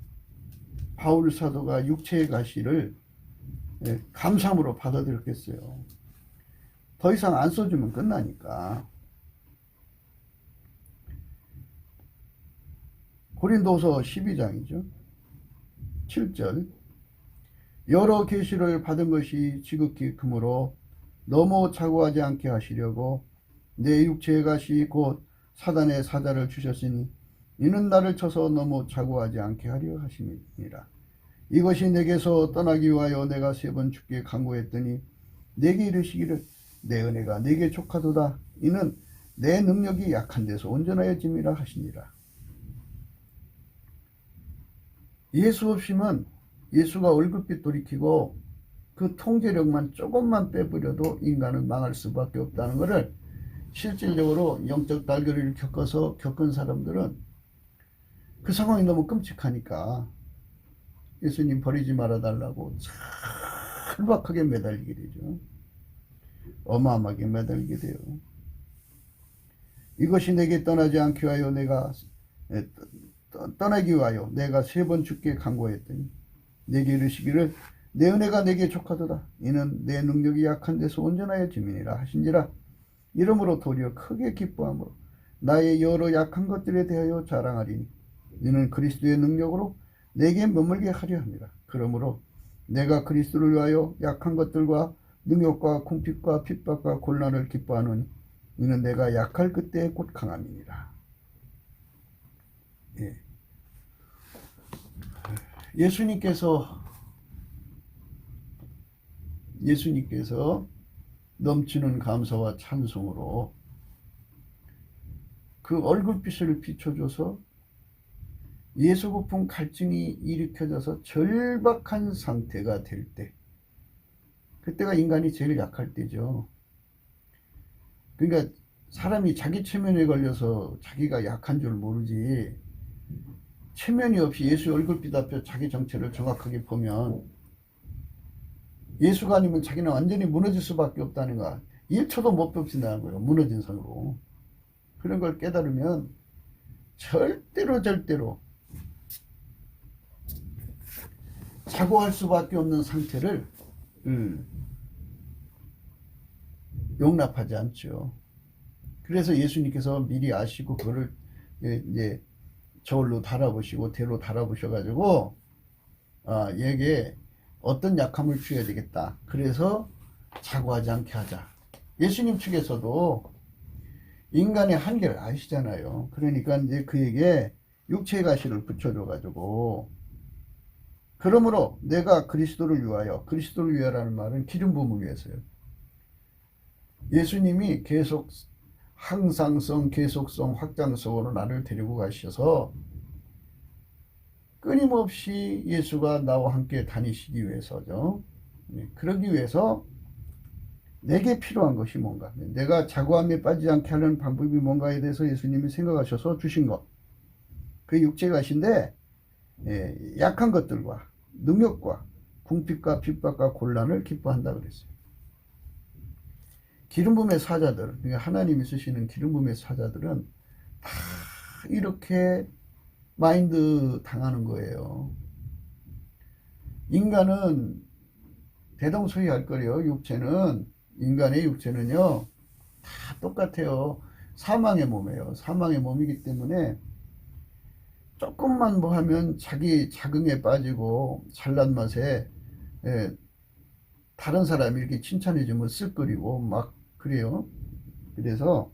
바울 사도가 육체의 가시를 감사함으로 받아들였겠어요. 더 이상 안 써주면 끝나니까. 고린도서 12장이죠. 7절. 여러 계시를 받은 것이 지극히 크므로 너무 자고하지 않게 하시려고 내 육체의 가시 곧 사단의 사자를 주셨으니 이는 나를 쳐서 너무 자고하지 않게 하려 하심이니라. 이것이 내게서 떠나기 위하여 내가 3번 주께 간구했더니 내게 이르시기를 내 은혜가 내게 족하도다. 이는 내 능력이 약한 데서 온전하여짐이라 하시니라. 예수 없이면 예수가 얼굴빛 돌이키고 그 통제력만 조금만 빼버려도 인간은 망할 수밖에 없다는 것을 실질적으로 영적 달걀을 겪은 사람들은 그 상황이 너무 끔찍하니까 예수님 버리지 말아달라고 절박하게 매달리게 되죠. 어마어마하게 매달리게 돼요. 이것이 내게 떠나지 않게 하여 내가 떠나기 위하여 내가 3번 주께 간구하였더니 내게 이르시기를 내 은혜가 내게 족하도다. 이는 내 능력이 약한 데서 온전하여 짐이니라 하신지라. 이러므로 도리어 크게 기뻐함으로 나의 여러 약한 것들에 대하여 자랑하리니 이는 그리스도의 능력으로 내게 머물게 하려 합니다. 그러므로 내가 그리스도를 위하여 약한 것들과 능욕과 궁핍과 핍박과 곤란을 기뻐하노니 이는 내가 약할 그때에 곧 강함이니라. 예. 예수님께서 넘치는 감사와 찬송으로 그 얼굴빛을 비춰줘서 예수 고품 갈증이 일으켜져서 절박한 상태가 될 때, 그때가 인간이 제일 약할 때죠. 그러니까 사람이 자기 체면에 걸려서 자기가 약한 줄 모르지, 체면이 없이 예수 얼굴빛 앞에 자기 정체를 정확하게 보면 예수가 아니면 자기는 완전히 무너질 수밖에 없다는 거, 1초도 못 버틴다는 거예요. 무너진 상으로. 그런 걸 깨달으면 절대로 자고할 수밖에 없는 상태를 용납하지 않죠. 그래서 예수님께서 미리 아시고 그거를 이제 저울로 달아보시고 대로 달아보셔가지고 얘게 어떤 약함을 주어야 되겠다. 그래서 자고하지 않게 하자. 예수님 측에서도 인간의 한계를 아시잖아요. 그러니까 이제 그에게 육체의 가시를 붙여줘가지고, 그러므로 내가 그리스도를 위하여라는 말은 기름 부음을 위해서요. 예수님이 계속 항상성, 계속성, 확장성으로 나를 데리고 가셔서 끊임없이 예수가 나와 함께 다니시기 위해서죠. 그러기 위해서 내게 필요한 것이 뭔가, 내가 자고함에 빠지지 않게 하는 방법이 뭔가에 대해서 예수님이 생각하셔서 주신 것, 그 육체가신데 약한 것들과 능력과 궁핍과 핍박과 곤란을 기뻐한다 그랬어요. 기름 부음의 사자들, 그러니까 하나님이 쓰시는 기름 부음의 사자들은 다 이렇게 마인드 당하는 거예요. 인간은 대동소이할 거래요. 인간의 육체는요 다 똑같아요. 사망의 몸이에요. 사망의 몸이기 때문에 조금만 뭐 하면 자기 자긍에 빠지고 잘난 맛에 다른 사람이 이렇게 칭찬해주면 쓱거리고 막 그래요. 그래서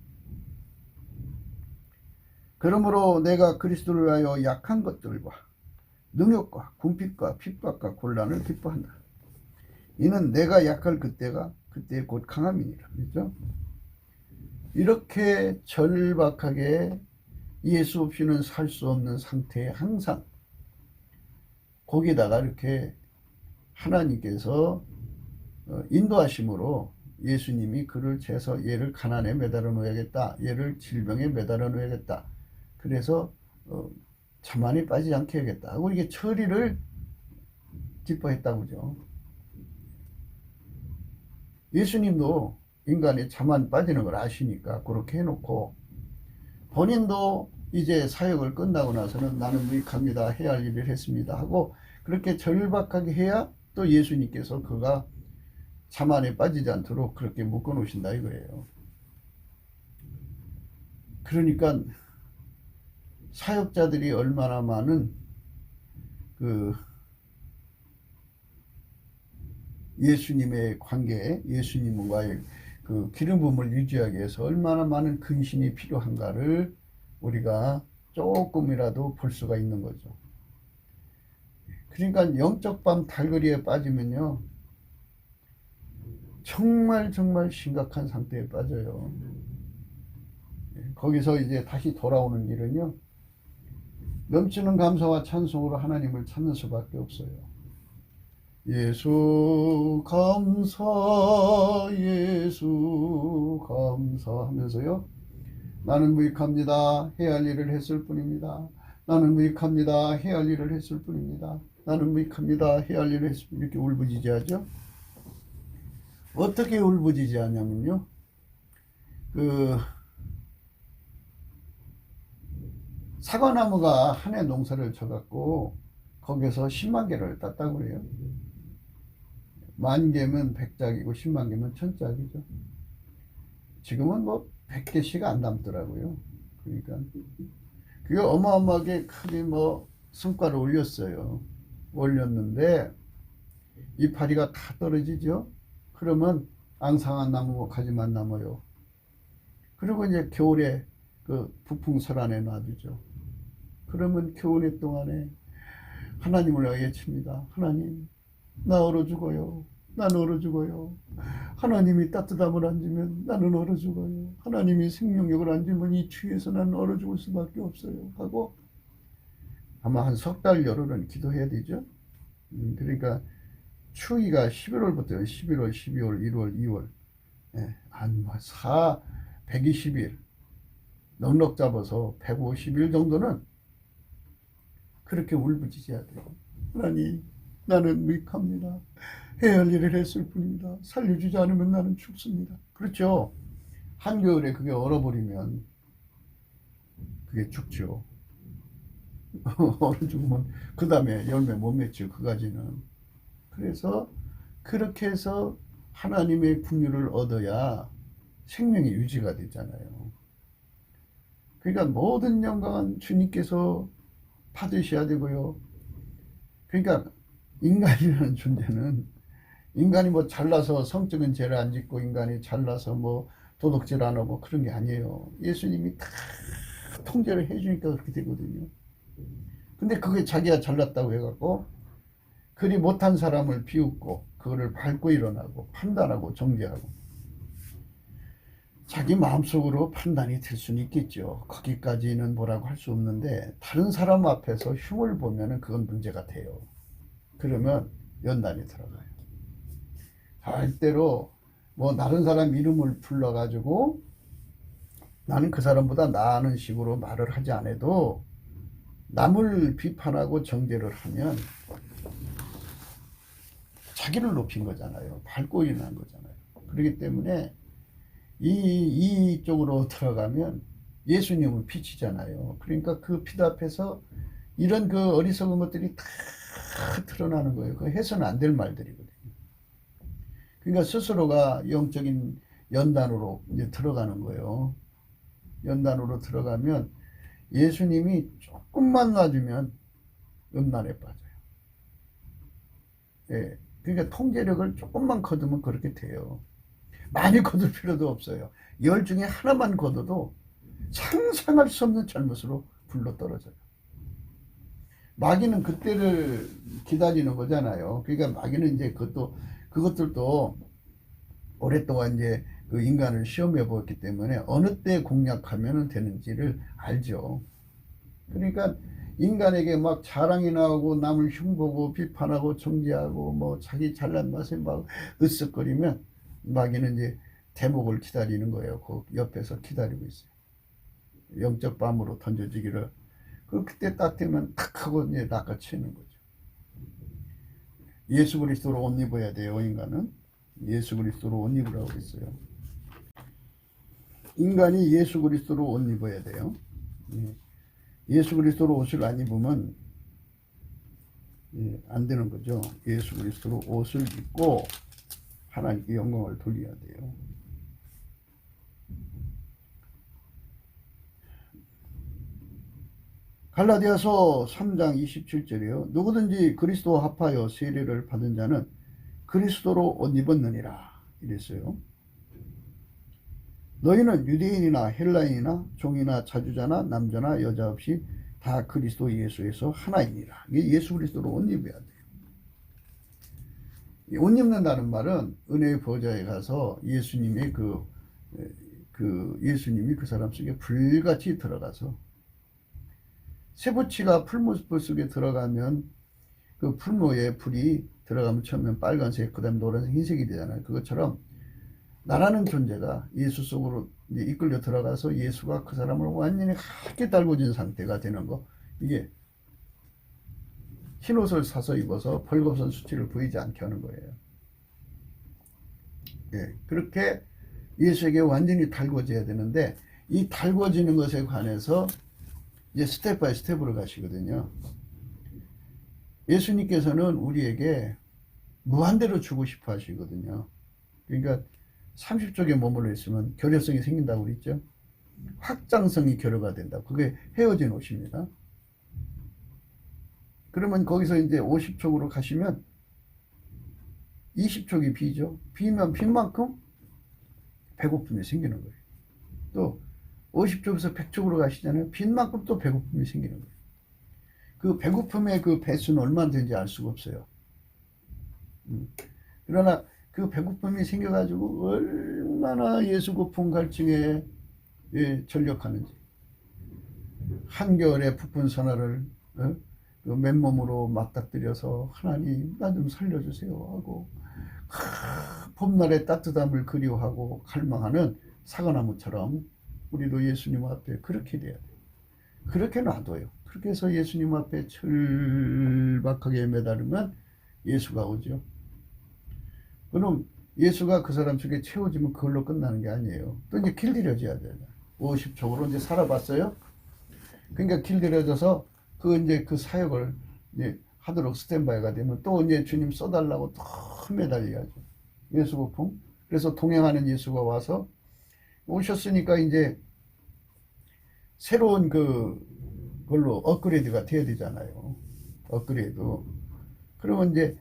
그러므로 내가 그리스도를 위하여 약한 것들과 능욕과 궁핍과 핍박과 곤란을 기뻐한다. 이는 내가 약할 그때 곧 강함이니라. 그렇죠? 이렇게 절박하게 예수 없이는 살 수 없는 상태에 항상 거기다가 이렇게 하나님께서 인도하심으로 예수님이 그를 재서 얘를 가난에 매달아 놓아야겠다. 얘를 질병에 매달아 놓아야겠다. 그래서 자만에 빠지지 않게 해야겠다 하고 이게 처리를 기뻐했다고죠. 예수님도 인간이 자만 빠지는 걸 아시니까 그렇게 해놓고 본인도 이제 사역을 끝나고 나서는 나는 무익합니다. 해야 할 일을 했습니다 하고 그렇게 절박하게 해야 또 예수님께서 그가 자만에 빠지지 않도록 그렇게 묶어 놓으신다 이거예요. 그러니까 사역자들이 얼마나 많은 예수님의 관계, 예수님과의 그 기름 부음을 유지하기 위해서 얼마나 많은 근신이 필요한가를 우리가 조금이라도 볼 수가 있는 거죠. 그러니까 영적 밤 달거리에 빠지면요 정말 심각한 상태에 빠져요. 거기서 이제 다시 돌아오는 길은요 넘치는 감사와 찬송으로 하나님을 찾는 수밖에 없어요. 예수 감사 하면서요 나는 무익합니다. 해야 할 일을 했을 뿐입니다. 나는 무익합니다. 해야 할 일을 했을 뿐입니다. 나는 무익합니다. 해야 할 일을 했을 뿐 이렇게 울부짖어야죠. 어떻게 울부짖어하냐면요 사과나무가 한 해 농사를 져갖고 거기서 10만 개를 땄다고 그래요. 10,000개면 100짝이고 10만 개면 1000짝이죠. 지금은 뭐 100개씩 안 남더라고요. 그러니까 그게 어마어마하게 크게 뭐 성과를 올렸어요. 올렸는데 이파리가 다 떨어지죠. 그러면 앙상한 나무 가지만 남아요. 그리고 이제 겨울에 그 북풍설안에 놔두죠. 그러면 겨울에 동안에 하나님을 외칩니다. 하나님, 나 얼어 죽어요. 난 얼어 죽어요. 하나님이 따뜻함을 안 주면 나는 얼어 죽어요. 하나님이 생명력을 안 주면 이 추위에서 나는 얼어 죽을 수밖에 없어요. 하고 아마 한 석 달 열흘은 기도해야 되죠. 그러니까 추위가 11월부터 11월, 12월, 1월, 2월 한 120일 넉넉 잡아서 150일 정도는 그렇게 울부짖어야 돼요. 하나님, 나는 무익합니다. 해야 할 일을 했을 뿐입니다. 살려주지 않으면 나는 죽습니다. 그렇죠. 한겨울에 그게 얼어버리면 그게 죽죠. 얼어 죽으면 그 다음에 열매 못 맺죠. 그 가지는. 그래서 그렇게 해서 하나님의 긍휼을 얻어야 생명이 유지가 되잖아요. 그러니까 모든 영광은 주님께서 받으셔야 되고요. 그러니까 인간이라는 존재는 인간이 뭐 잘나서 성적인 죄를 안 짓고 인간이 잘나서 뭐 도덕질 안 하고 그런 게 아니에요. 예수님이 다 통제를 해주니까 그렇게 되거든요. 근데 그게 자기가 잘났다고 해갖고 그리 못한 사람을 비웃고 그거를 밟고 일어나고 판단하고 정죄하고 자기 마음속으로 판단이 될 수는 있겠죠. 거기까지는 뭐라고 할 수 없는데 다른 사람 앞에서 흉을 보면은 그건 문제가 돼요. 그러면 연단이 들어가요. 절대로 뭐 다른 사람 이름을 불러가지고 나는 그 사람보다 나아는 식으로 말을 하지 않아도 남을 비판하고 정죄를 하면 자기를 높인 거잖아요. 밟고 일어난 거잖아요. 그렇기 때문에 이쪽으로 들어가면 예수님은 빛이잖아요. 그러니까 그 빛 앞에서 이런 그 어리석은 것들이 다 드러나는 거예요. 그 해서는 안 될 말들이거든요. 그러니까 스스로가 영적인 연단으로 이제 들어가는 거예요. 연단으로 들어가면 예수님이 조금만 놔주면 음란에 빠져요. 예. 그러니까 통제력을 조금만 거두면 그렇게 돼요. 많이 거둘 필요도 없어요. 10 중에 하나만 거둬도 상상할 수 없는 잘못으로 불러 떨어져요. 마귀는 그때를 기다리는 거잖아요. 그러니까 마귀는 이제 그것들도 오랫동안 이제 그 인간을 시험해 보았기 때문에 어느 때 공략하면 되는지를 알죠. 그러니까 인간에게 막 자랑이 나오고 남을 흉보고 비판하고 정죄하고 뭐 자기 잘난 맛에 막 으쓱거리면 마귀는 이제 대목을 기다리는 거예요. 그 옆에서 기다리고 있어요. 영적 밤으로 던져지기를. 그때 딱 되면 탁 하고 이제 낚아채는 거죠. 예수 그리스도로 옷 입어야 돼요. 인간은 예수 그리스도로 옷 입으라고 했어요. 인간이 예수 그리스도로 옷 입어야 돼요. 예수 그리스도로 옷을 안 입으면 안 되는 거죠. 예수 그리스도로 옷을 입고 하나님께 영광을 돌려야 돼요. 갈라디아서 3장 27절이요. 누구든지 그리스도와 합하여 세례를 받은 자는 그리스도로 옷 입었느니라 이랬어요. 너희는 유대인이나 헬라인이나 종이나 자주자나 남자나 여자 없이 다 그리스도 예수에서 하나이니라. 이게 예수 그리스도로 옷 입어야 돼요. 옷 입는다는 말은 은혜의 보좌에 가서 예수님의 예수님이 그 사람 속에 불같이 들어가서 쇠붙이가 풀무 속에 들어가면 그 풀무에 불이 들어가면 처음엔 빨간색, 그 다음에 노란색, 흰색이 되잖아요. 그것처럼 나라는 존재가 예수 속으로 이제 이끌려 들어가서 예수가 그 사람을 완전히 하얗게 달궈진 상태가 되는 거. 이게 흰옷을 사서 입어서 벌거벗은 수치를 보이지 않게 하는 거예요. 예, 그렇게 예수에게 완전히 달궈져야 되는데 이 달궈지는 것에 관해서 이제 스텝 바이 스텝으로 가시거든요. 예수님께서는 우리에게 무한대로 주고 싶어 하시거든요. 그러니까 30쪽에 머물러 있으면 결여성이 생긴다고 그랬죠. 확장성이 결여가 된다. 그게 헤어진 옷입니다. 그러면 거기서 이제 50쪽으로 가시면 20쪽이 비죠. 비면 빈만큼 배고픔이 생기는 거예요. 또 50쪽에서 100쪽으로 가시잖아요. 빈 만큼 또 배고픔이 생기는 거예요. 그 배고픔의 그 배수는 얼마나 되는지 알 수가 없어요. 그러나 그 배고픔이 생겨가지고 얼마나 예수 고품 갈증에 전력하는지. 한겨울에 부푼 선화를 그 맨몸으로 맞닥뜨려서 하나님 나 좀 살려주세요 하고 봄날의 따뜻함을 그리워하고 갈망하는 사과나무처럼 우리도 예수님 앞에 그렇게 돼야 돼요. 그렇게 놔둬요. 그렇게 해서 예수님 앞에 철박하게 매달으면 예수가 오죠. 그럼 예수가 그 사람 속에 채워지면 그걸로 끝나는 게 아니에요. 또 이제 길들여져야 돼요. 50쪽으로 이제 살아봤어요. 그러니까 길들여져서 이제 그 사역을 이제 하도록 스탠바이가 되면 또 이제 주님 써달라고 더 매달려야죠. 예수 고품. 그래서 동행하는 예수가 와서 오셨으니까 이제 새로운 그걸로 업그레이드가 돼야 되잖아요. 업그레이드. 그러면 이제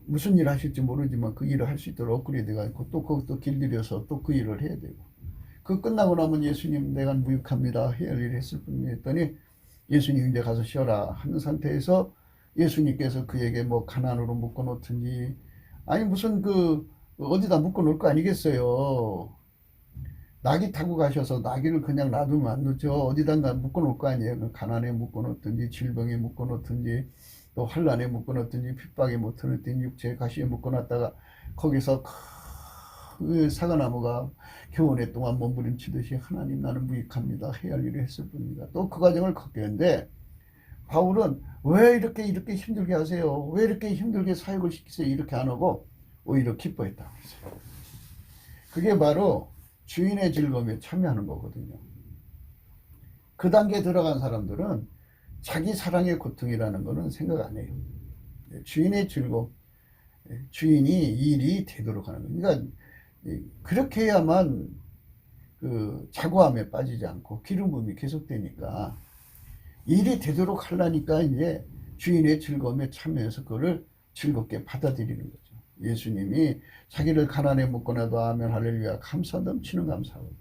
무슨 일 하실지 모르지만 그 일을 할 수 있도록 업그레이드가 있고 또 그것도 길들여서 또 그 일을 해야 되고. 그 끝나고 나면 예수님 내가 무익합니다. 해야 할 일을 했을 뿐이 했더니 예수님 이제 가서 쉬어라 하는 상태에서 예수님께서 그에게 뭐 가난으로 묶어 놓든지 아니 무슨 어디다 묶어 놓을 거 아니겠어요. 나귀 타고 가셔서 나귀를 그냥 놔두면 안 되죠. 어디단가 묶어 놓을 거 아니에요. 가난에 묶어 놓든지 질병에 묶어 놓든지 또 환란에 묶어 놓든지 핍박에 묶어 놓든지 육체의 가시에 묶어 놨다가 거기서 그 사과나무가 교원에 동안 몸부림치듯이 하나님 나는 무익합니다. 해야 할 일을 했을 뿐입니다. 또 그 과정을 겪겠는데 바울은 왜 이렇게 힘들게 하세요? 왜 이렇게 힘들게 사역을 시키세요? 이렇게 안 하고 오히려 기뻐했다고 했어요. 그게 바로 주인의 즐거움에 참여하는 거거든요. 그 단계에 들어간 사람들은 자기 사랑의 고통이라는 거는 생각 안 해요. 주인의 즐거움, 주인이 일이 되도록 하는 거예요. 그러니까 그렇게 해야만 자고함에 빠지지 않고 기름 부음이 계속되니까 일이 되도록 하려니까 이제 주인의 즐거움에 참여해서 그거를 즐겁게 받아들이는 거죠. 예수님이 자기를 가난에 묶어놔도 아멘 할렐루야 감사 넘치는 감사하고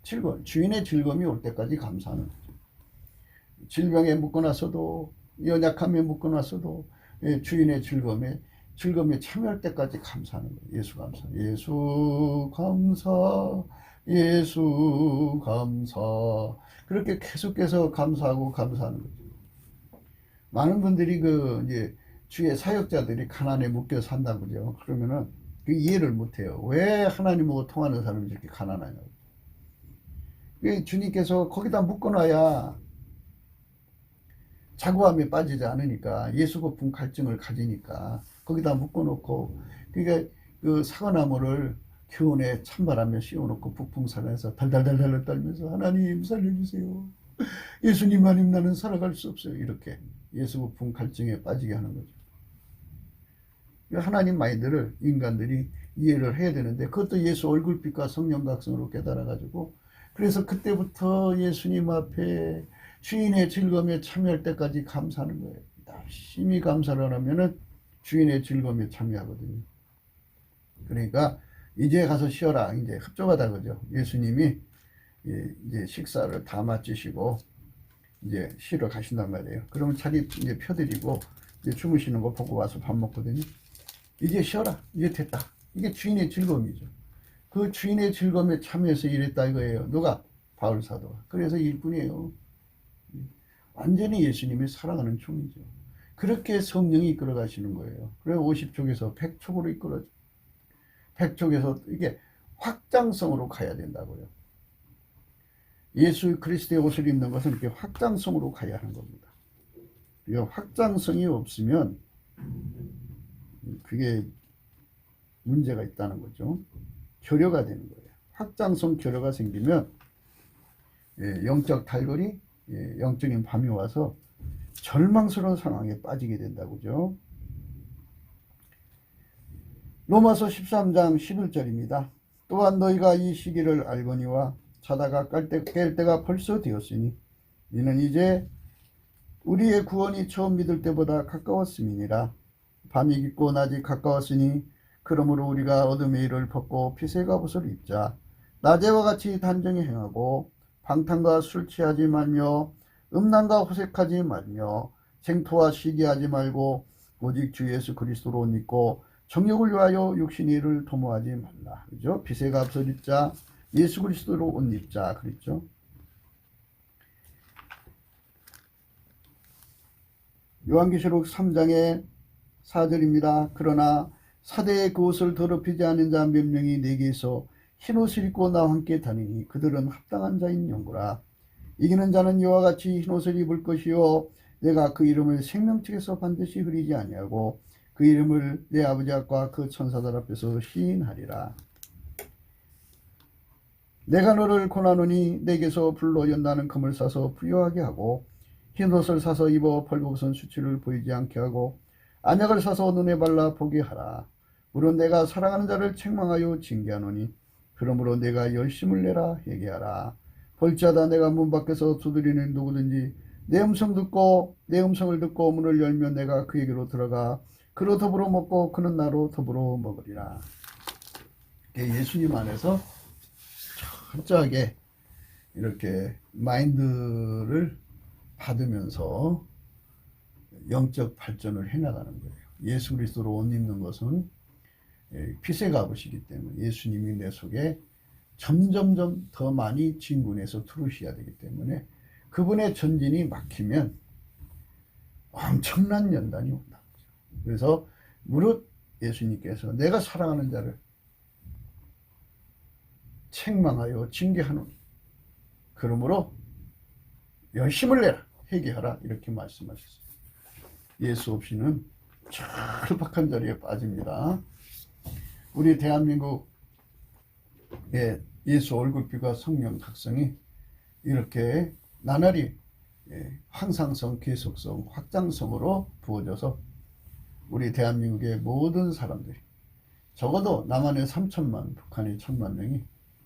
즐거움, 주인의 즐거움이 올 때까지 감사하는 거죠. 질병에 묶어놨어도 연약함에 묶어놨어도 주인의 즐거움에 참여할 때까지 감사하는 거예요. 예수 감사, 예수 감사, 예수 감사. 그렇게 계속해서 감사하고 감사하는 거죠. 많은 분들이 이제 주의 사역자들이 가난에 묶여 산다고요. 그러면은 그 이해를 못해요. 왜 하나님하고 통하는 사람이 이렇게 가난하냐고. 주님께서 거기다 묶어놔야 자고함에 빠지지 않으니까 예수 고품 갈증을 가지니까 거기다 묶어놓고 그러니까 그 사과나무를 교원에 찬바람에 씌워놓고 북풍산에서 달달달달 떨면서 하나님 살려주세요. 예수님 아님 나는 살아갈 수 없어요. 이렇게 예수 고품 갈증에 빠지게 하는 거죠. 하나님 마인드를 인간들이 이해를 해야 되는데 그것도 예수 얼굴빛과 성령 각성으로 깨달아가지고 그래서 그때부터 예수님 앞에 주인의 즐거움에 참여할 때까지 감사하는 거예요. 열심히 감사를 하면은 주인의 즐거움에 참여하거든요. 그러니까 이제 가서 쉬어라. 이제 흡족하다 그죠. 예수님이 이제 식사를 다 마치시고 이제 쉬러 가신단 말이에요. 그러면 자리 이제 펴드리고 이제 주무시는 거 보고 와서 밥 먹거든요. 이제 쉬어라. 이제 됐다. 이게 주인의 즐거움이죠. 그 주인의 즐거움에 참여해서 일했다 이거예요. 누가? 바울 사도가. 그래서 일뿐이에요. 완전히 예수님이 사랑하는 종이죠. 그렇게 성령이 이끌어 가시는 거예요. 그래서 50족에서 100족으로 이끌어져. 100족에서 이게 확장성으로 가야 된다고요. 예수 그리스도의 옷을 입는 것은 이렇게 확장성으로 가야 하는 겁니다. 이 확장성이 없으면 그게 문제가 있다는 거죠. 결여가 되는 거예요. 확장성 결여가 생기면 영적 탈거리, 영적인 밤이 와서 절망스러운 상황에 빠지게 된다고죠. 로마서 13장 11절입니다. 또한 너희가 이 시기를 알거니와 자다가 깰 때가 벌써 되었으니 이는 이제 우리의 구원이 처음 믿을 때보다 가까웠음이니라. 밤이 깊고 낮이 가까웠으니 그러므로 우리가 어둠의 일을 벗고 빛의 갑옷을 입자. 낮에와 같이 단정히 행하고 방탕과 술 취하지 말며 음란과 호색하지 말며 생토와 시기하지 말고 오직 주 예수 그리스도로 옷 입고 정욕을 위하여 육신의 일을 도모하지 말라. 그죠? 빛의 갑옷을 입자. 예수 그리스도로 옷 입자. 그랬죠? 요한계시록 3장의 4절입니다. 그러나 사대의 그 옷을 더럽히지 않은 자 몇 명이 내게서 흰옷을 입고 나와 함께 다니니 그들은 합당한 자인 영구라. 이기는 자는 이와 같이 흰옷을 입을 것이요 내가 그 이름을 생명책에서 반드시 흐리지 아니하고 그 이름을 내 아버지 앞과 그 천사들 앞에서 시인하리라. 내가 너를 고나노니 내게서 불로 연다는 금을 사서 부유하게 하고 흰옷을 사서 입어 벌거벗은 수치를 보이지 않게 하고 안약을 사서 눈에 발라 보게 하라. 물론 내가 사랑하는 자를 책망하여 징계하노니 그러므로 내가 열심을 내라 회개하라. 볼지어다 내가 문 밖에서 두드리는 누구든지 내 음성을 듣고 문을 열면 내가 그에게로 들어가 그로 더불어 먹고 그는 나로 더불어 먹으리라. 예수님 안에서 철저하게 이렇게 마인드를 받으면서 영적 발전을 해나가는 거예요. 예수 그리스도로 옷 입는 것은 빛의 갑옷이기 때문에 예수님이 내 속에 점점점 더 많이 진군해서 들어오셔야 되기 때문에 그분의 전진이 막히면 엄청난 연단이 온다. 그래서 무릇 예수님께서 내가 사랑하는 자를 책망하여 징계하노니 그러므로 열심을 내라 회개하라 이렇게 말씀하셨어요. 예수 없이는 절박한 자리에 빠집니다. 우리 대한민국의 예수 얼굴빛과 성령 각성이 이렇게 나날이 항상성, 계속성, 확장성으로 부어져서 우리 대한민국의 모든 사람들이 적어도 남한의 3천만, 북한의 1,000만 명이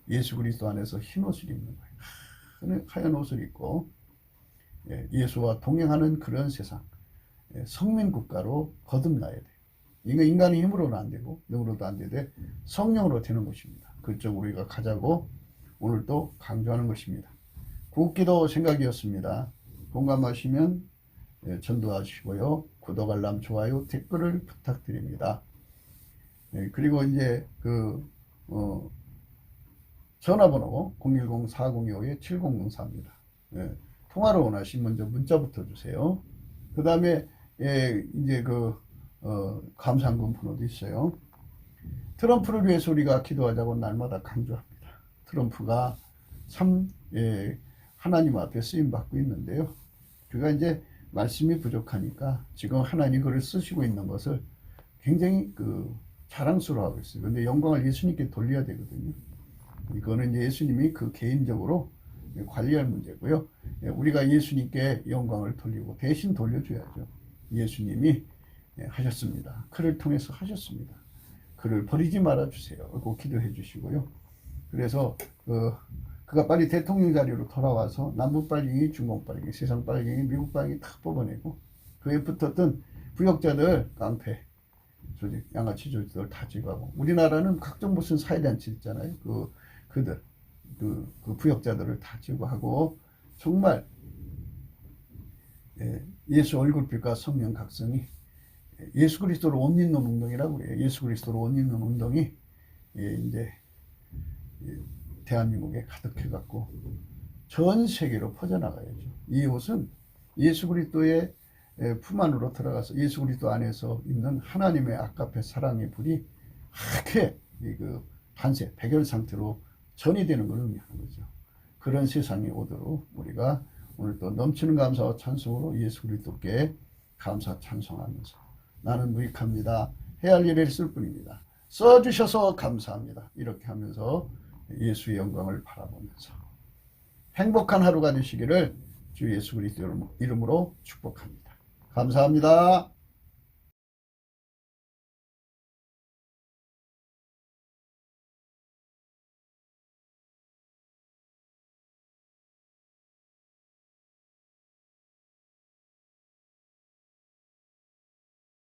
예수 그리스도 안에서 흰 옷을 입는 거예요. 하얀 옷을 입고 예수와 동행하는 그런 세상, 성민국가로 거듭나야 돼요. 이거 인간의 힘으로는 안 되고 능으로도 안 되되 성령으로 되는 것입니다. 그쪽 우리가 가자고 오늘 또 강조하는 것입니다. 국기도 생각이었습니다. 공감하시면 전도하시고요. 구독, 알람, 좋아요, 댓글을 부탁드립니다. 그리고 이제 전화번호 010-4025-7004입니다. 통화를 원하시면 먼저 문자부터 주세요. 그 다음에 이제 감사한금 번호도 있어요. 트럼프를 위해서 우리가 기도하자고 날마다 강조합니다. 트럼프가 참 하나님 앞에 쓰임 받고 있는데요. 그가 이제 말씀이 부족하니까 지금 하나님 글을 쓰시고 있는 것을 굉장히 자랑스러워하고 있어요. 그런데 영광을 예수님께 돌려야 되거든요. 이거는 이제 예수님이 개인적으로 관리할 문제고요. 우리가 예수님께 영광을 돌리고 대신 돌려줘야죠. 예수님이 하셨습니다. 그를 통해서 하셨습니다. 그를 버리지 말아주세요. 꼭 기도해 주시고요. 그래서 그가 빨리 대통령 자리로 돌아와서 남북 빨갱이, 중공 빨갱이, 세상 빨갱이, 미국 빨갱이 다 뽑아내고 그에 붙었던 부역자들, 깡패 조직, 양아치 조직들 다 제거하고 우리나라는 각종 무슨 사회단체 있잖아요. 그들 부역자들을 다 제거하고 정말 예수 얼굴빛과 성령 각성이 예수 그리스도로 옷 입는 운동이라고 그래요. 예수 그리스도로 옷 입는 운동이 이제 대한민국에 가득해갖고 전 세계로 퍼져나가야죠. 이 옷은 예수 그리스도의 품 안으로 들어가서 예수 그리스도 안에서 있는 하나님의 아까페 사랑의 불이 하얗게 반세, 백열 상태로 전이 되는 걸 의미하는 거죠. 그런 세상이 오도록 우리가 오늘 또 넘치는 감사와 찬송으로 예수 그리스도께 감사 찬송하면서 나는 무익합니다. 해야 할 일을 쓸 뿐입니다. 써주셔서 감사합니다. 이렇게 하면서 예수의 영광을 바라보면서 행복한 하루가 되시기를 주 예수 그리스도 이름으로 축복합니다. 감사합니다.